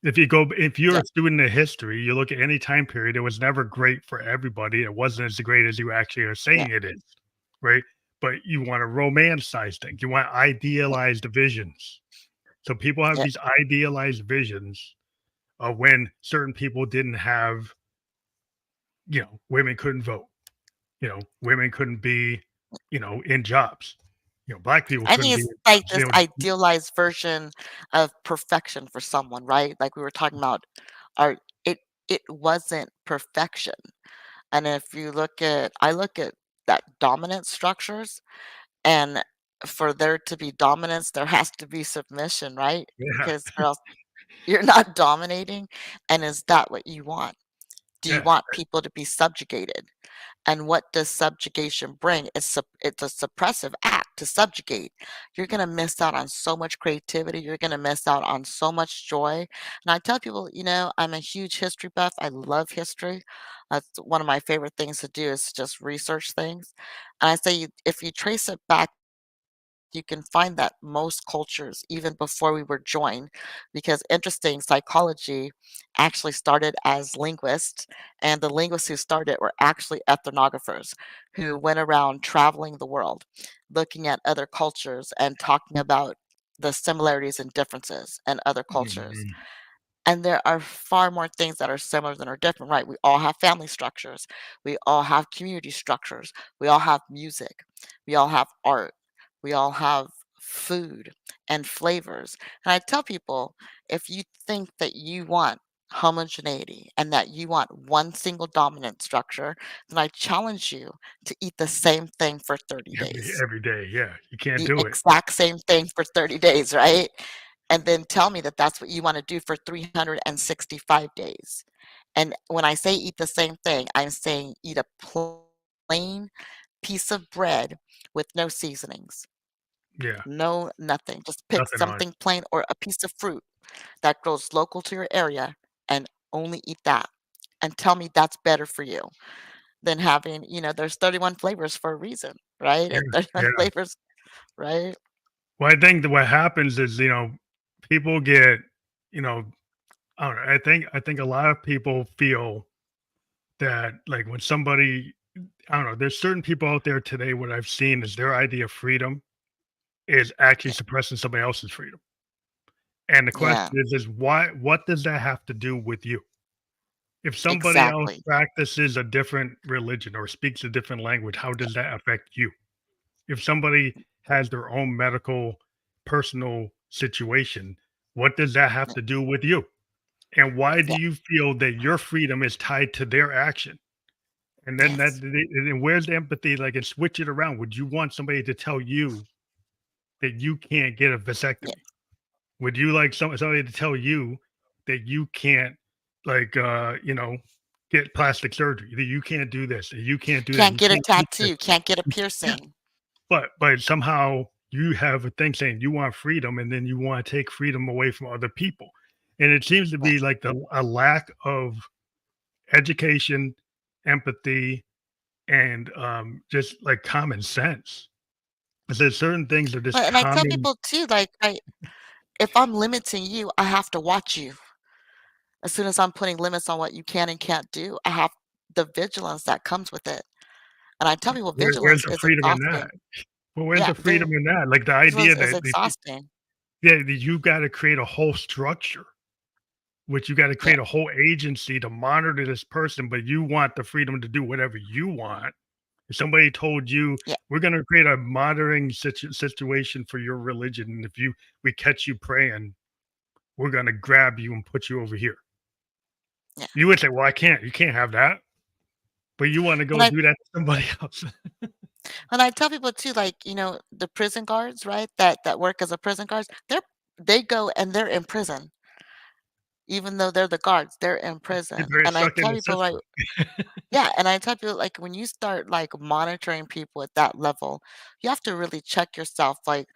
If you're yeah, a student of history, you look at any time period, it was never great for everybody. It wasn't as great as you actually are yeah, saying it is, right? But you want to romanticize things. You want yeah, idealized visions. So people have yeah, these idealized visions when certain people didn't have, women couldn't vote, women couldn't be, in jobs, black people I think couldn't be it's in like jobs, this idealized version of perfection for someone, right? Like we were talking about our it it wasn't perfection. And if you look at I look at that dominant structures. And for there to be dominance, there has to be submission, right? yeah, Because or else you're not dominating. And is that what you want? Do you yeah, want people to be subjugated? And what does subjugation bring? It's a suppressive act to subjugate. You're going to miss out on so much creativity. You're going to miss out on so much joy. And I tell people, I'm a huge history buff. I love history. That's one of my favorite things to do is just research things. And I say, if you trace it back, you can find that most cultures, even before we were joined, because interesting, psychology actually started as linguists, and the linguists who started were actually ethnographers who went around traveling the world, looking at other cultures and talking about the similarities and differences in other cultures. mhm, And there are far more things that are similar than are different, right? We all have family structures. We all have community structures. We all have music. We all have art. We all have food and flavors. And I tell people if you think that you want homogeneity and that you want one single dominant structure, then I challenge you to eat the same thing for 30 days. Every day, yeah, you can't The do it. exact same thing for 30 days, right? And then tell me that that's what you wanna do for 365 days. And when I say eat the same thing, I'm saying eat a plain piece of bread with no seasonings, Yeah, no nothing. Just pick nothing on it. something plain or a piece of fruit that grows local to your area and only eat that. And tell me that's better for you than having, there's 31 flavors for a reason, right? Yeah, And 31 yeah. flavors, right? Well, I think that what happens is, people get, you know, I don't know, I think a lot of people feel that, like, when somebody I don't know, there's certain people out there today, what I've seen is their idea of freedom is actually Yeah, suppressing somebody else's freedom. And the question yeah, is what does that have to do with you? If somebody else exactly. practices a different religion or speaks a different language, how does that affect you? If somebody has their own medical personal situation, what does that have Yeah, to do with you? And why do yeah, you feel that your freedom is tied to their action? And then yes, and where's the empathy? Like, and switch it around. Would you want somebody to tell you that you can't get a yeah. vasectomy? Would you like somebody to tell you that you can't, like, get plastic surgery, that you can't do this, that you can't do that, Can't you get a can't eat this? tattoo, can't get a Yeah, piercing. but somehow you have a thing saying you want freedom, and then you wanna take freedom away from other people. And it seems to be Yes. like a lack of education, empathy, and, just, like, common sense. 'Cause there's certain things that are just But and I tell common. people too, like, if I'm limiting you, I have to watch you. As soon as I'm putting limits on what you can and can't do, I have the vigilance that comes with it. And I tell people Where's vigilance the is freedom in that? exhausting. Well, where's Yeah, the freedom in that? Like, the idea vigilance is that exhausting. yeah, that you gotta create a whole structure, which you gotta Yeah, create a whole agency to monitor this person, but you want the freedom to do whatever you want. If somebody told you, yeah, "We're gonna create a monitoring situation for your religion, and if we catch you praying, we're gonna grab you and put you over here." yeah. You would say, "Well, I can't. You can't have that." But you wanna And go I do that to somebody else. and I tell people too, like, the prison guards, right, that work as a prison guards, they go and they're in prison, even though they're the guards, they're in prison. They're And I stuck in tell the people, like, system. yeah, and I tell people, like, when you start, like, monitoring people at that level, you have to really check yourself, like,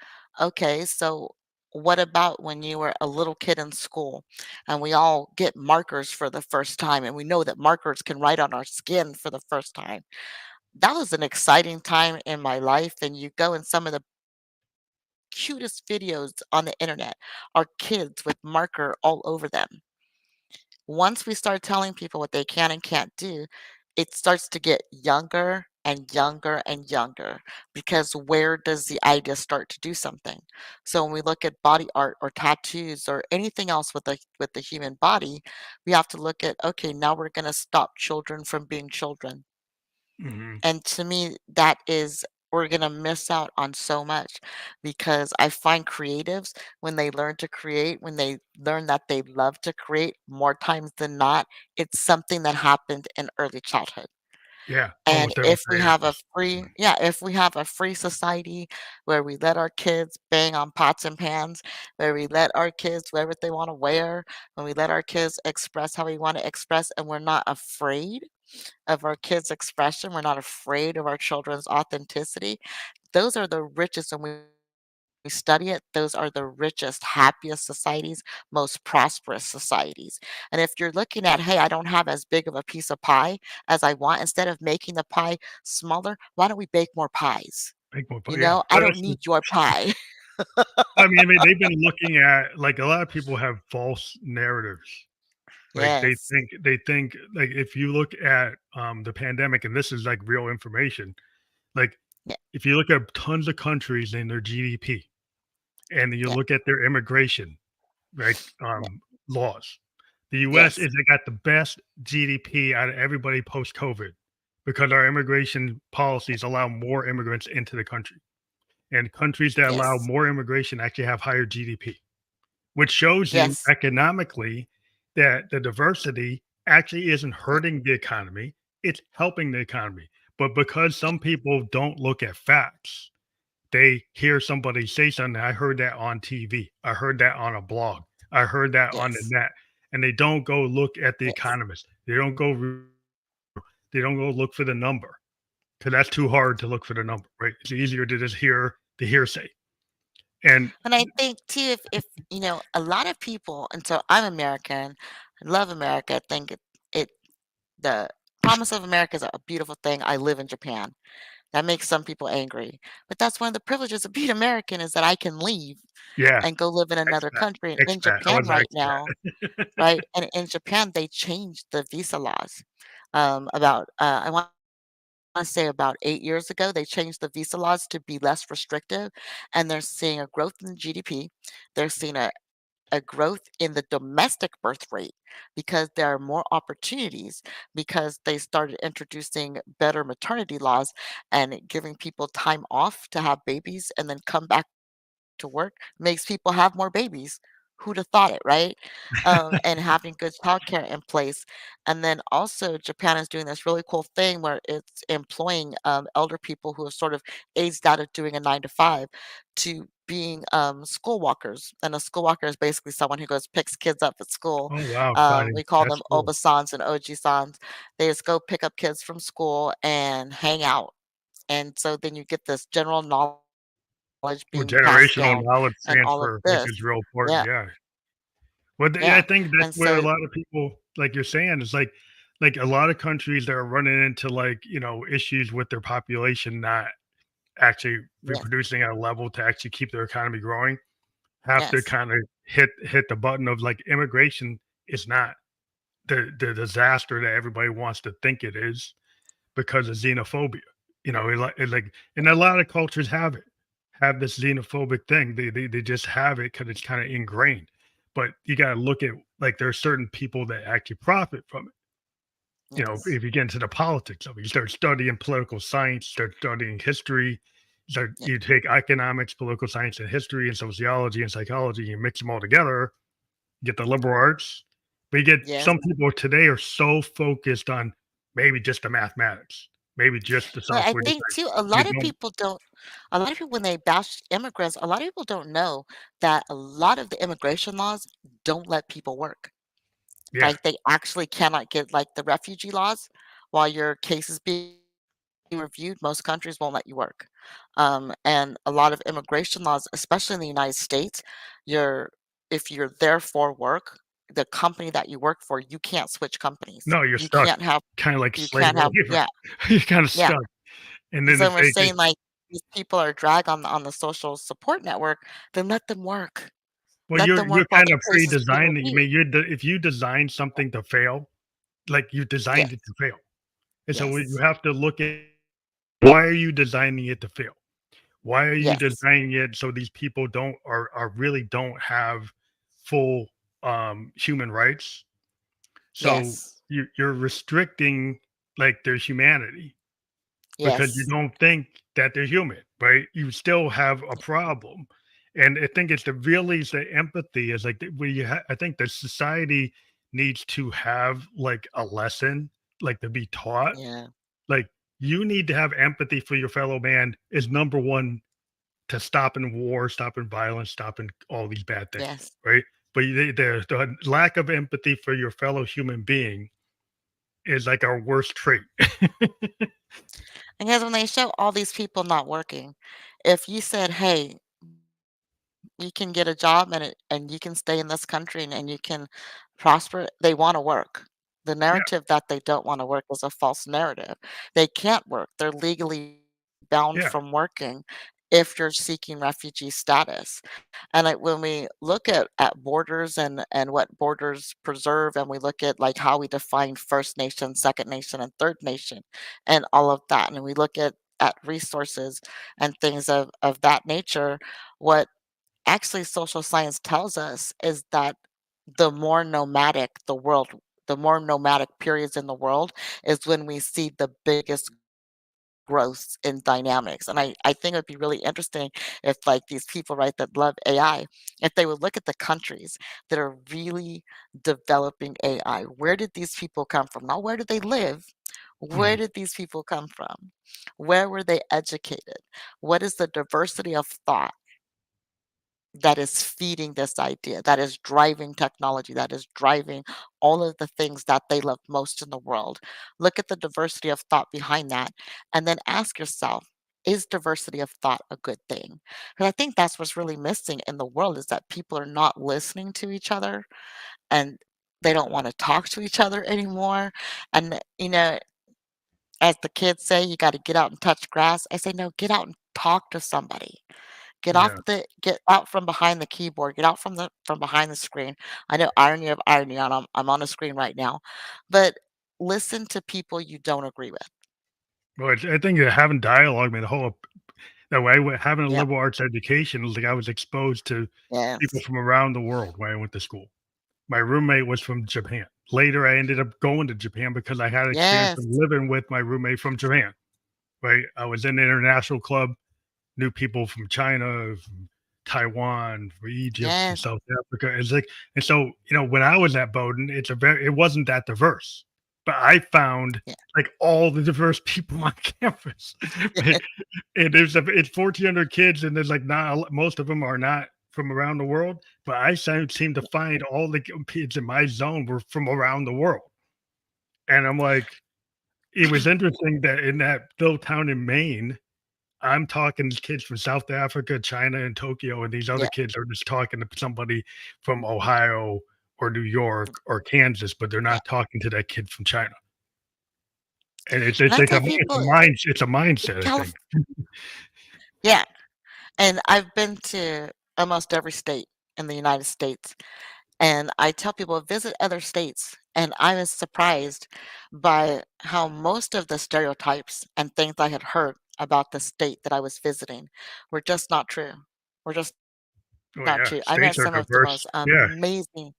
"Okay, so what about when you were a little kid in school and we all get markers for the first time and we know that markers can write on our skin for the first time?" That was an exciting time in my life, and you go in some of the cutest videos on the internet are kids with marker all over them. Once we start telling people what they can and can't do, it starts to get younger and younger and younger because where does the idea start to do something? So when we look at body art or tattoos or anything else with the human body, we have to look at, okay, now we're going to stop children from being children. Mhm. And to me, that is we're gonna miss out on so much because I find creatives, when they learn to create, when they learn that they love to create, more times than not, it's something that happened in early childhood. Yeah, And almost every if we have a creative. free yeah, if we have a free society where we let our kids bang on pots and pans, where we let our kids wear what they wanna wear, when we let our kids express how we wanna express, and we're not afraid of our kids' expression, we're not afraid of our children's authenticity, those are the richest when we study it, those are the richest, happiest societies, most prosperous societies. And if you're looking at, "Hey, I don't have as big of a piece of pie as I want," instead of making the pie smaller, why don't we bake more pies? Make more You yeah, know, "I but don't it's need your pie." I mean, they've been looking at, like, a lot of people have false narratives. Like, Yes. they think, like, if you look at, the pandemic, and this is, like, real information, like, Yeah, if you look at tons of countries and their GDP, and you yeah, look at their immigration, right, yeah, laws, the US yes, is they got the best GDP out of everybody post-COVID because our immigration policies allow more immigrants into the country. And countries that allow yes, more immigration actually have higher GDP, which shows you yes, economically that the diversity actually isn't Yeah, hurting the economy, it's helping the economy. But because yeah, some people don't look at facts, they hear somebody say something. I heard that on TV. I heard that on a blog. I heard that on the yes, net. And they don't go look at the yes. economist. They don't go look for the number because that's too hard to look for the number, right? It's easier to just hear the hearsay. And And I think too, if a lot of people, and so I'm American, I love America. I think it the promise of America is a beautiful thing. I live in Japan. That makes some people angry. But that's one of the privileges of being American is that I can leave yeah, and go live in another expat, country. And in expat. I Japan was an right now, expat. right? And in Japan, they changed the visa laws. About I want to say about 8 years ago, they changed the visa laws to be less restrictive, and they're seeing a growth in GDP. They're seeing a growth in the domestic birth rate because there are more opportunities because they started introducing better maternity laws and giving people time off to have babies and then come back to work makes people have more babies. Who'd have thought it, right? And having good childcare in place. And then also, Japan is doing this really cool thing where it's employing elder people who have sort of aged out of doing a 9 to 5 to being school walkers. And a school walker is basically someone who goes picks kids up at school. Oh, wow, funny. We call That's them cool. obasans and oji-sans. They just go pick up kids from school and hang out. And so then you get this general knowledge Well, being passed generational down knowledge and all of transfer, which this. is real important, Yeah, yeah. Well, I yeah, think that's and where a so lot of people, like you're saying, is like a lot of countries that are running into like, issues with their population not actually yes, reproducing at a level to actually keep their economy growing, have to yes, kind of hit the button of like immigration is not the disaster that everybody wants to think it is because of xenophobia. Like, and a lot of cultures have this xenophobic thing. They just have it because it's kind of ingrained. But you got to look at like there are certain people that actually profit from it. yes, If you get into the politics of it, you start studying political science, start studying history, yeah, you take economics, political science, and history, and sociology and psychology, and you mix them all together, you get the liberal arts. But you get yes. some people today are so focused on maybe just the mathematics, maybe just the But I software think design. too, They don't, a lot of people when they bash immigrants, a lot of people don't know that a lot of the immigration laws don't let people work. yeah, Like, they actually cannot get like the refugee laws while your case is being reviewed, most countries won't let you work. And a lot of immigration laws, especially in the United States, you're if you're there for work, the company that you work for, you can't switch companies. no, you're stuck, kind of like You slave can't have labor. yeah, You're kind of yeah. stuck. And And then so if we're they saying, like, these people are a drag on the social support network, then let them work. well, Let you're them work while kind their of case is being pre-designed. I reviewed. mean, if you design something to fail, like you designed it Yes, to fail, and so you yes, have to look at why are you designing it to fail? Why are you yes, designing it so these people don't are really don't have full human rights? So yes, you're restricting like their humanity because you yes, don't think that they're human, right? You still have a problem. And I think it's the really is the empathy is like I think the society needs to have like a lesson, like to be taught. yeah, Like you need to have empathy for your fellow man is number one to stopping war, stopping violence, stopping all these bad things, yes. right? But the lack of empathy for your fellow human being is like our worst trait. And because when they show all these people not working, if you said, "Hey, you can get a job and you can stay in this country and you can prosper," they wanna work. The Yeah, narrative that they don't wanna work is a false narrative. They can't work. They're legally bound yeah. from working if you're seeking refugee status. And, like, when we look at borders and what borders preserve, and we look at, like, how we define First Nation, Second Nation, and Third Nation, and all of that, and we look at resources and things of that nature, what actually social science tells us is that the more nomadic the world the more nomadic periods in the world is when we see the biggest growths and dynamics. And I think it'd be really interesting if like these people, right, that love AI, if they would look at the countries that are really developing AI. Where did these people come from? Not where did they live? Where Mhm. did these people come from? Where were they educated? What is the diversity of thought that is feeding this idea, that is driving technology, that is driving all of the things that they love most in the world? Look at the diversity of thought behind that, and then ask yourself, is diversity of thought a good thing? Because I think that's what's really missing in the world is that people are not listening to each other and they don't want to talk to each other anymore. And, as the kids say, you got to get out and touch grass. I say, no, get out and talk to somebody. Yeah. Get out from behind the keyboard, get out from behind the screen. I know irony of irony, and I'm on a screen right now, but listen to people you don't agree with. Well, I think that having dialogue, man, the whole that way, having a Yep. liberal arts education, like I was exposed to people Yes. from around the world when I went to school. My roommate was from Japan. Later, I ended up going to Japan because I had experience of Yes. living with my roommate from Japan. Right, I was in the international club, knew people from China, from Taiwan, from Egypt, from Yes. South Africa. It's like, and so when I was at Bowdoin, it wasn't that diverse, but I found Yeah. like all the diverse people on campus. Right? And it's 1,400 kids, and there's like not most of them are not from around the world, but I seem to find all the kids in my zone were from around the world, and I'm like, it was interesting that in that little town in Maine, I'm talking to kids from South Africa, China, and Tokyo, and these other Yeah. kids are just talking to somebody from Ohio or New York or Kansas, but they're Yeah. not talking to that kid from China. And And I tell people, it's a mindset, I Calif think. yeah, and I've been to almost every state in the United States. And I tell people visit other states, and I was surprised by how most of the stereotypes and things I had heard about the state that I was visiting were just not true. Were just Oh not yeah, true. I met states are some of the diverse. most Yeah, amazing,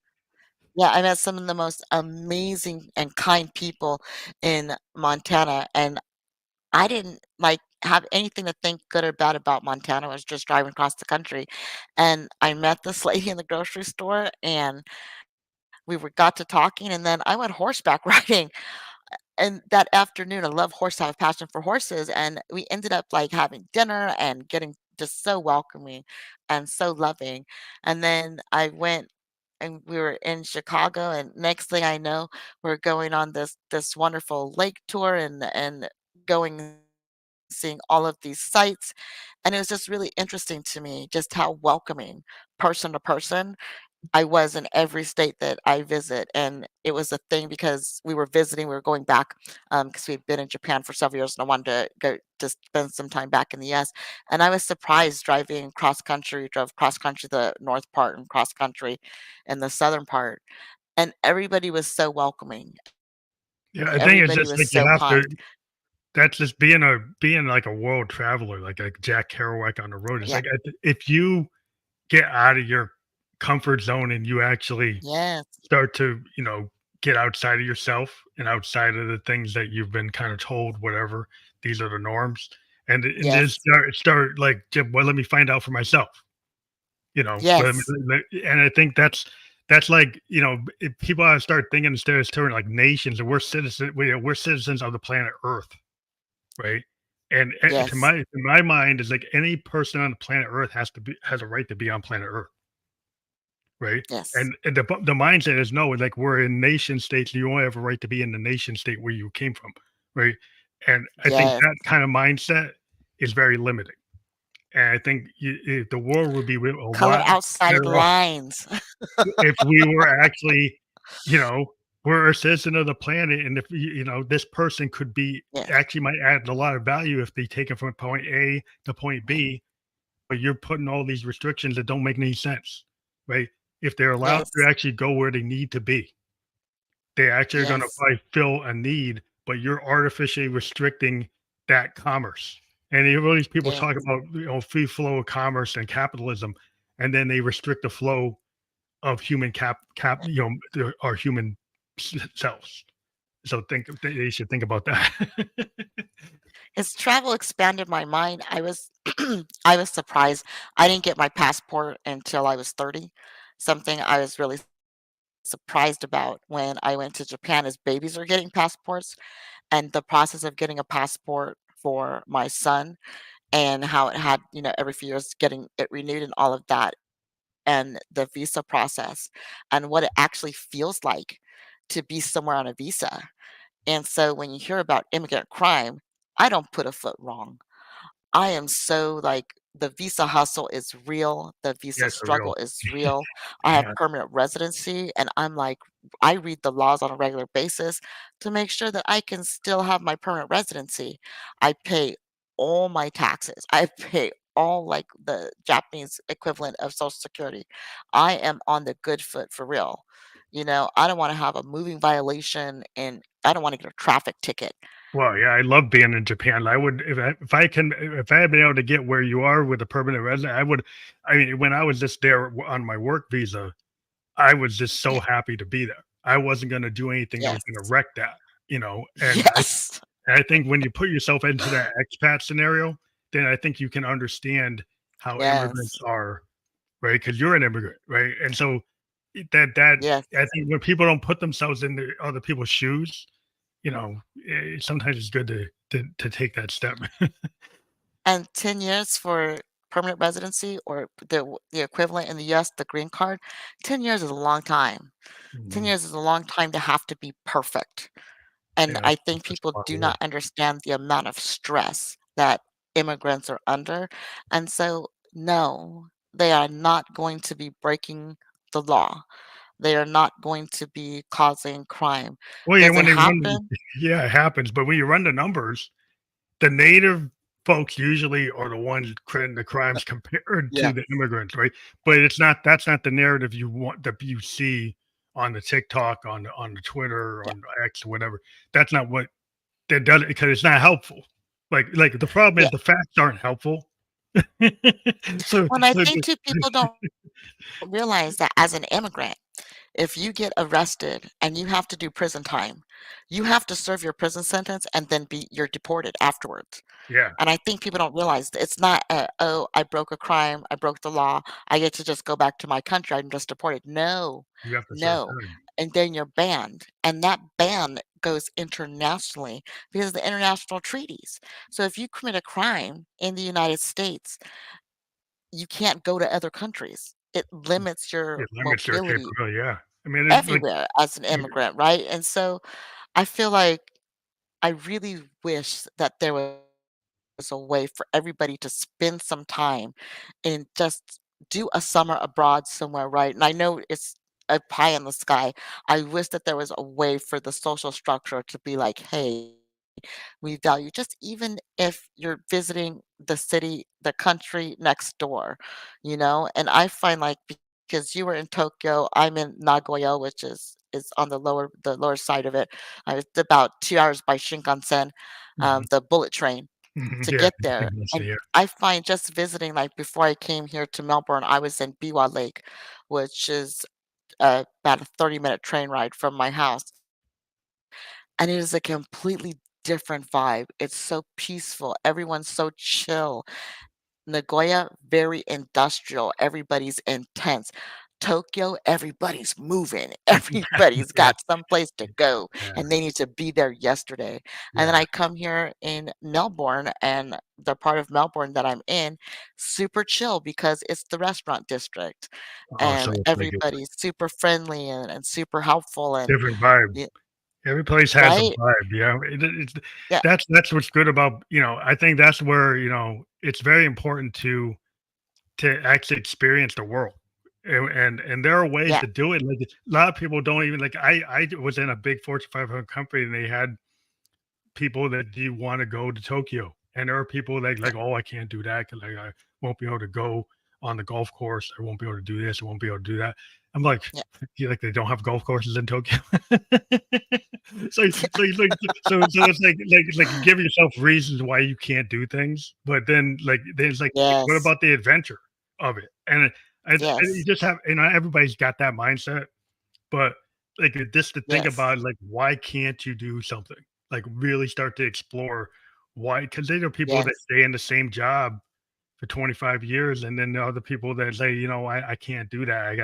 yeah, I met some of the most amazing and kind people in Montana, and I didn't like have anything to think good or bad about Montana. I was just driving across the country, and I met this lady in the grocery store, and we were got to talking, and then I went horseback riding, and that afternoon, I love horse I have a passion for horses, and we ended up, like, having dinner and getting just so welcoming and so loving, and then I went and we were in Chicago, and next thing I know, we're going on this wonderful lake tour and going and seeing all of these sites, and it was just really interesting to me just how welcoming person to person I was in every state that I visit, and it was a thing because we were visiting, we were going back, because 'cause we'd been in Japan for several years, and I wanted to go to spend some time back in the US, and I was surprised driving cross country, drove cross country the north part and cross country in the southern part, and everybody was so welcoming, yeah. and I think it's everybody just was like you so have to. kind. That's just being like a world traveler, like Jack Kerouac on the road. It's Yeah. like if you get out of your comfort zone and you actually Yes. start to, get outside of yourself and outside of the things that you've been kind of told, whatever, these are the norms. And just Yes. start like, well, let me find out for myself, Yes. and I think that's like, if people ought to start thinking instead of turning like nations and we're citizens of the planet Earth, right? And to Yes. my mind is like any person on the planet Earth has a right to be on planet Earth. Right? Yes. And the mindset is no, like we're in nation states, you only have a right to be in the nation state where you came from, right? And I think Yes. that kind of mindset is very limiting. And I think the world would be a Color lot outside better off lines. if we were actually, you know, we're a citizen of the planet, and if this person could be Yes. actually might add a lot of value if they take it from point A to point B, but you're putting all these restrictions that don't make any sense, right? If they're allowed to Yes. actually go where they need to be, they actually are going to Yes. probably fill a need, but you're artificially restricting that commerce. And all these people Yes. talk about free flow of commerce and capitalism, and then they restrict the flow of human our human selves. So they should think about that. His travel expanded my mind. I was surprised. I didn't get my passport until I was 30. Something I was really surprised about when I went to Japan is babies are getting passports, and the process of getting a passport for my son and how it had, every few years getting it renewed and all of that, and the visa process and what it actually feels like to be somewhere on a visa. And so when you hear about immigrant crime, I don't put a foot wrong. I am so like the visa hustle is real, the Yeah, visa for real. struggle is real. I have Yeah. permanent residency and I'm like I read the laws on a regular basis to make sure that I can still have my permanent residency. I pay all my taxes. I pay all like the Japanese equivalent of Social Security. I am on the good foot for real. I don't want to have a moving violation and I don't want to get a traffic ticket. Well, yeah, I love being in Japan. I would if I had been able to get where you are with a permanent resident, I would. I mean, when I was just there on my work visa, I was just so Yeah. happy to be there. I wasn't gonna do anything that was Yes. gonna wreck that, and Yes. I think when you put yourself into that expat scenario, then I think you can understand how immigrants Yes. are, right? Because 'Cause you're an immigrant, right? And so that Yes. I think when people don't put themselves in the other people's shoes, sometimes it's good to take that step. And 10 years for permanent residency or the equivalent in the US, the green card, 10 years is a long time. 10 Mhm. years is a long time to have to be perfect. And Yeah, I think that's people a lot of do work. not understand the amount of stress that immigrants are under. And so, no, they are not going to be breaking the law. They are not going to be causing crime. Well, yeah, Does it when they run happen? yeah, it happens, but when you run the numbers, the native folks usually are the ones committing the crimes compared to Yes. the immigrants, right? But that's not the narrative you want that you see on the TikTok, on the Twitter, Yeah. on X, or whatever. That's not what that does it because it's not helpful. Like the problem Yeah. is the facts aren't helpful. so Well, and I so think too, people don't realize that as an immigrant, if you get arrested and you have to do prison time, you have to serve your prison sentence and then you're deported afterwards. yeah, And I think people don't realize that it's not oh, I broke a crime, I broke the law, I get to just go back to my country, I'm just deported. No, you have to serve no. time. And then you're banned. And that ban goes internationally because of the international treaties. So if you commit a crime in the United States, you can't go to other countries. It limits your It limits their mobility capability, yeah. I mean, it's like everywhere as an y immigrant, right? And so I feel like I really wish that there was a way for everybody to spend some time and just do a summer abroad somewhere, right? And I know it's a pie in the sky. I wish that there was a way for the social structure to be like, hey, we value just even if you're visiting the city, the country next door, And I find like because you were in Tokyo, I'm in Nagoya, which is on the lower side of it. It's about 2 hours by Shinkansen, mhm, the bullet train mhm, to yeah, get there. And yeah. I find just visiting, like before I came here to Melbourne, I was in Biwa Lake, which is about a 30-minute train ride from my house. And it is a completely different vibe. It's so peaceful. Everyone's so chill. Nagoya, very industrial. Everybody's intense. Tokyo, everybody's moving. Everybody's Yeah, got someplace to go yeah, and they need to be there yesterday. And then yeah. I come here in Melbourne and the part of Melbourne that I'm in, super chill because it's the restaurant district Oh, so and it's like a everybody's super friendly and super helpful and different vibe. y- Every place has a right? vibe, yeah. It's Yeah, that's what's good about, I think that's where, it's very important to actually experience the world. And there are ways yeah, to do it. Like a lot of people don't even like I was in a big Fortune 500 company and they had people that do you want to go to Tokyo? And there are people yeah, oh, I can't do that because like I won't be able to go on the golf course. I won't be able to do this. I won't be able to do that. I'm like, yeah, like they don't have golf courses in Tokyo. So it's like you give yourself reasons why you can't do things, but then it's like, what yes, about the adventure of it? And you yes, just have everybody's got that mindset, but, like, just to think yes, about, like, why can't you do something? Like, really start to explore Why? Because there are people that Yes. stay in the same job for 25 years, and then the other people that say, I can't do that. I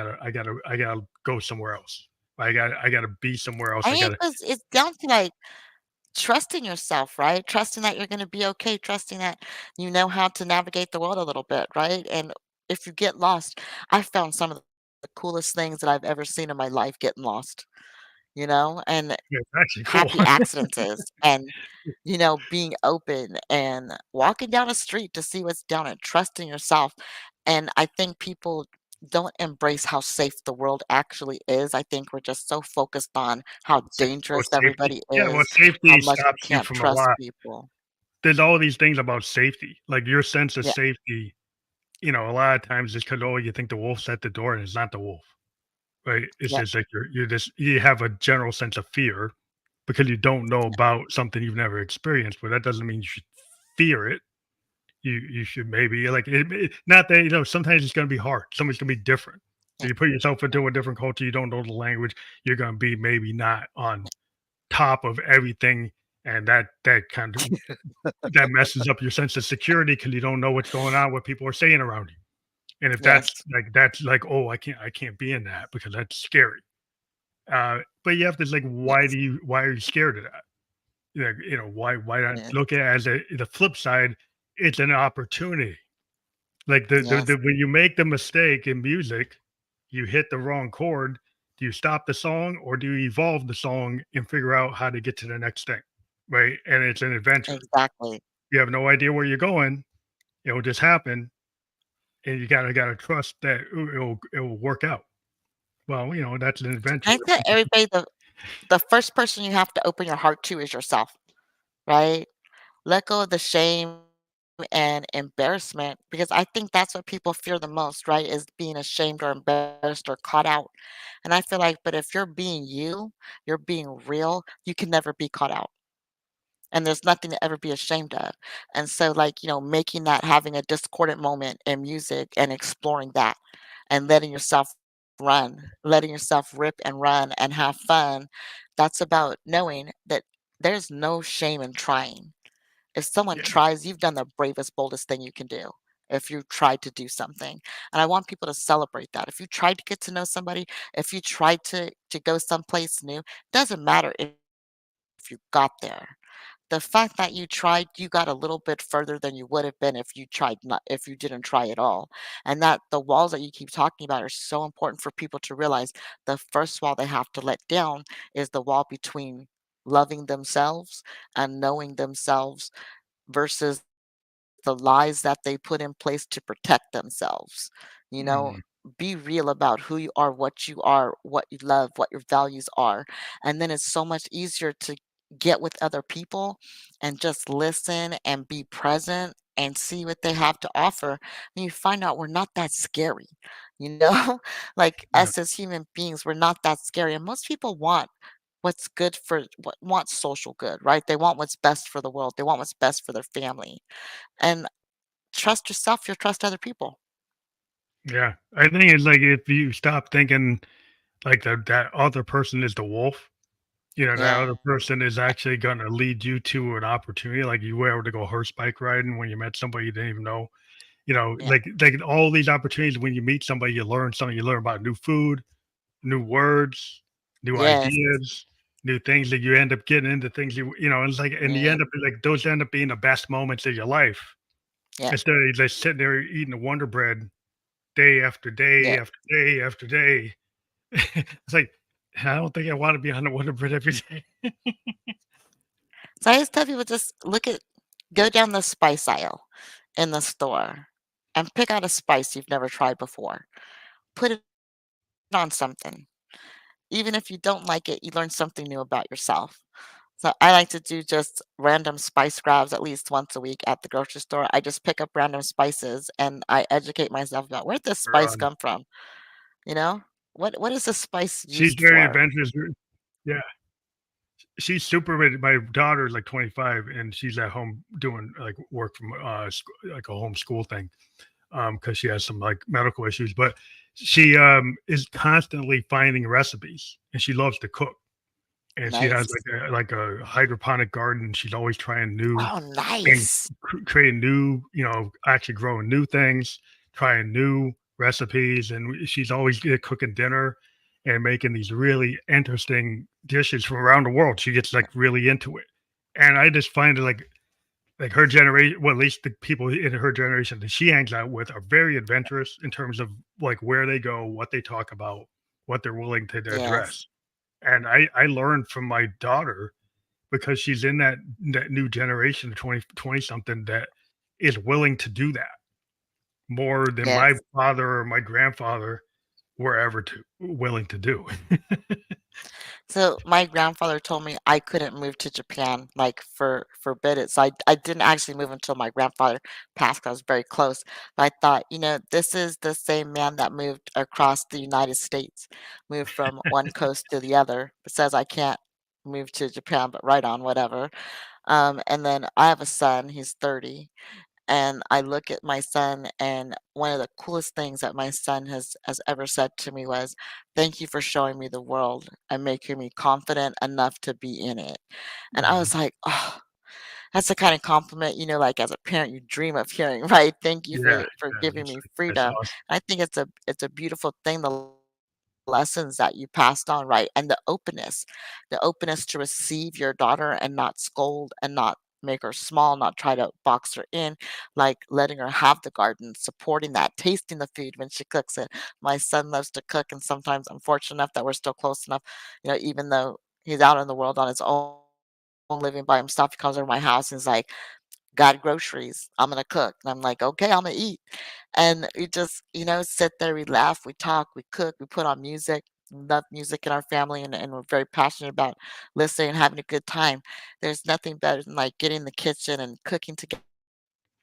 gotta go somewhere else. I gotta be somewhere else. I I think gotta it's down to, like, trusting yourself, right? Trusting that you're gonna be okay, trusting that you know how to navigate the world a little bit, right? And if you get lost, I found some of the coolest things that I've ever seen in my life getting lost, and Yeah, it's actually cool. happy accidents and, being open and walking down a street to see what's down it, trusting yourself. And I think people don't embrace how safe the world actually is. I think we're just so focused on how Well, dangerous safety. everybody Yeah, well, is, how safety much we stops you can't from a trust lot. people. There's all these things about safety, like your sense of Yeah, safety. A lot of times it's because you think the wolf's at the door, and it's not the wolf, right? It's yeah, just like you have a general sense of fear because you don't know about something you've never experienced, but that doesn't mean you should fear it. You should maybe like not that sometimes it's going to be hard. Somebody's going to be different. yeah, So you put yourself into a different culture, you don't know the language, you're going to be maybe not on top of everything, and that kind of that messes up your sense of security because you don't know what's going on, what people are saying around you. And if yes, that's like, oh, I can't be in that because that's scary. But you have to like, yes, why are you scared of that? Why not yes, look at it as the flip side? It's an opportunity. Like yes, when you make the mistake in music, you hit the wrong chord. Do you stop the song or do you evolve the song and figure out how to get to the next thing? Right. And it's an adventure. exactly. You have no idea where you're going. It'll just happen. And you gotta trust that it will work out. Well, that's an adventure. I tell everybody the first person you have to open your heart to is yourself, right? Let go of the shame and embarrassment because I think that's what people fear the most, right? Is being ashamed or embarrassed or caught out. And I feel like, but if you're being you, you're being real, you can never be caught out. And there's nothing to ever be ashamed of. And so, like, making that, having a discordant moment in music and exploring that and letting yourself run, letting yourself rip and run and have fun, that's about knowing that there's no shame in trying. If someone Yeah, tries, you've done the bravest, boldest thing you can do. If you tried to do something. And I want people to celebrate that. If you tried to get to know somebody, if you tried to go someplace new, doesn't matter if you got there. The fact that you tried, you got a little bit further than you would have been if you didn't try at all. And that the walls that you keep talking about are so important for people to realize the first wall they have to let down is the wall between loving themselves and knowing themselves versus the lies that they put in place to protect themselves. You know, mm, be real about who you are, what you love, what your values are. And then it's so much easier to get with other people and just listen and be present and see what they have to offer. And you find out we're not that scary, you know? Like yeah, us as human beings, we're not that scary. And most people want what's good for what want social good, right? They want what's best for the world. They want what's best for their family. And trust yourself, you'll trust other people. yeah. I think it's like if you stop thinking like that other person is the wolf. That Yeah, other person is actually going to lead you to an opportunity. Like you were able to go horseback riding when you met somebody you didn't even know. yeah, Like all these opportunities when you meet somebody, you learn something. You learn about new food, new words, new yes, ideas, new things that you end up getting into things it's like, and you yeah, end up like those end up being the best moments of your life yeah, instead of just sitting there eating the Wonder Bread day after day yeah. after day after day. It's like, I don't think I want to be on the Wonder Bread every day. So I just tell people just go down the spice aisle in the store and pick out a spice you've never tried before. Put it on something. Even if you don't like it, you learn something new about yourself. So I like to do just random spice grabs at least once a week at the grocery store. I just pick up random spices and I educate myself about where'd this Or, spice come from? You know? What is this spice she's used very for? adventurous. Yeah, she's super. My daughter's like 25, and she's at home doing like work from like a homeschool thing because she has some like medical issues. But she is constantly finding recipes, and she loves to cook. and she has Nice. like a hydroponic garden. She's always trying new Oh, things, nice. creating new, actually growing new things, trying new recipes, and she's always cooking dinner and making these really interesting dishes from around the world. She gets like really into it, and I just find it like her generation, well, at least the people in her generation that she hangs out with are very adventurous in terms of like where they go, what they talk about, what they're willing to Yes. address. And I learned from my daughter because she's in that new generation of 20 something that is willing to do that more than my Yes. father or my grandfather were ever to willing to do. So my grandfather told me I couldn't move to Japan, like forbid it. So I didn't actually move until my grandfather passed 'cause I was very close. But I thought, this is the same man that moved across the United States, moved from one coast to the other. It says I can't move to Japan, but right on, whatever. And then I have a son, he's 30, and I look at my son, and one of the coolest things that my son has ever said to me was, "Thank you for showing me the world and making me confident enough to be in it." And I Mhm. was like, "Oh, that's the kind of compliment, like as a parent you dream of hearing, right? Thank you Yeah, for yeah, giving me that's freedom." awesome. I think it's a beautiful thing, the lessons that you passed on, right? And the openness to receive your daughter and not scold and not make her small, not try to box her in, like letting her have the garden, supporting that, tasting the food when she cooks it. My son loves to cook, and sometimes I'm fortunate enough that we're still close enough, even though he's out in the world on his own, living by himself, he comes over to my house and he's like, "Got groceries. I'm gonna cook." And I'm like, "Okay, Imma eat." And we just, sit there, we laugh, we talk, we cook, we put on music. We love music in our family, and we're very passionate about listening and having a good time. There's nothing better than, like, getting in the kitchen and cooking together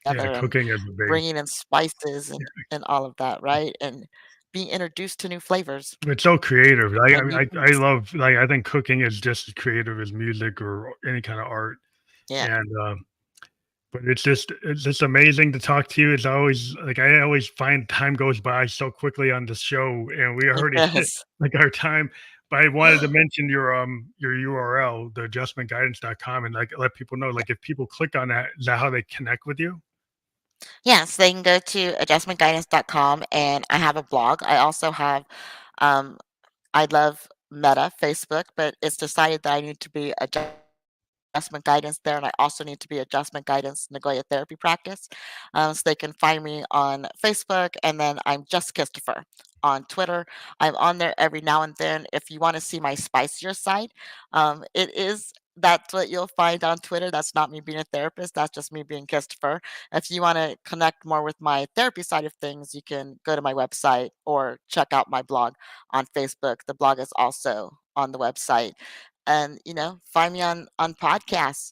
Yeah, and cooking is a big. bringing in spices and all of that, right? And being introduced to new flavors It's so creative. I and mean, new I foods. love, like, I think cooking is just as creative as music or any kind of art, Yeah. and, but it's just amazing to talk to you. It's always like, I always find time goes by so quickly on the show, and we It already hit, does. like, our time, but I wanted to mention your URL, the adjustmentguidance.com, and, like, let people know, like, if people click on that, is that how they connect with you? Yes, they can go to adjustmentguidance.com, and I have a blog. I also have, um I love Meta, Facebook, but it's decided that I need to be adjustment guidance there, and I also need to be adjustment guidance Nagoya therapy practice. So they can find me on Facebook, and then I'm just Christopher on Twitter. I'm on there every now and then. If you want to see my spicier side, that's what you'll find on Twitter. That's not me being a therapist. That's just me being Christopher. If you want to connect more with my therapy side of things, you can go to my website or check out my blog on Facebook. The blog is also on the website. And, find me on podcasts.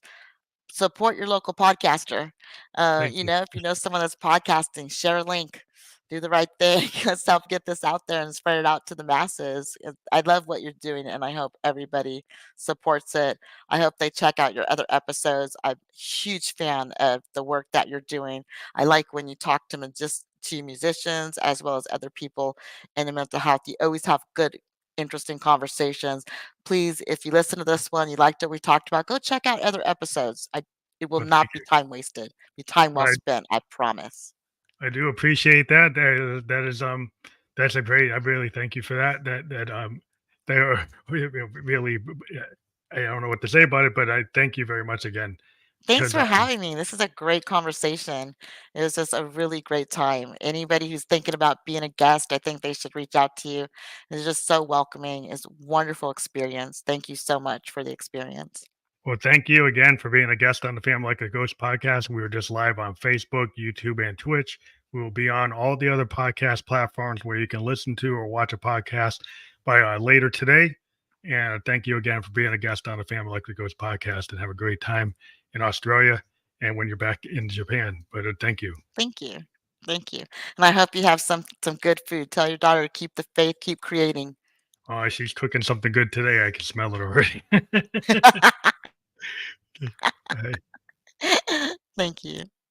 Support your local podcaster. Thank you. If you know someone that's podcasting, share a link. Do the right thing. Let's help get this out there and spread it out to the masses. I love what you're doing, and I hope everybody supports it. I hope they check out your other episodes. I'm a huge fan of the work that you're doing. I like when you talk just to musicians as well as other people in the mental health. You always have good, interesting conversations. Please, if you listen to this one, you liked what we talked about, go check out other episodes. It will Well, thank not be you. time wasted. Be time well I spent, I promise. I do appreciate that. That is, that's a great. I really thank you for that. They are really. I don't know what to say about it, but I thank you very much again Thanks because, for having me. This is a great conversation. It was just a really great time. Anybody who's thinking about being a guest, I think they should reach out to you. It's just so welcoming. It's a wonderful experience. Thank you so much for the experience. well, thank you again for being a guest on the Family Like a Ghost podcast. We were just live on Facebook, YouTube, and Twitch. We will be on all the other podcast platforms where you can listen to or watch a podcast by later today. And thank you again for being a guest on the Family Like a Ghost podcast, and have a great time in Australia and when you're back in Japan. But thank you. Thank you. Thank you. And I hope you have some good food. Tell your daughter to keep the faith, keep creating. She's cooking something good today. I can smell it already.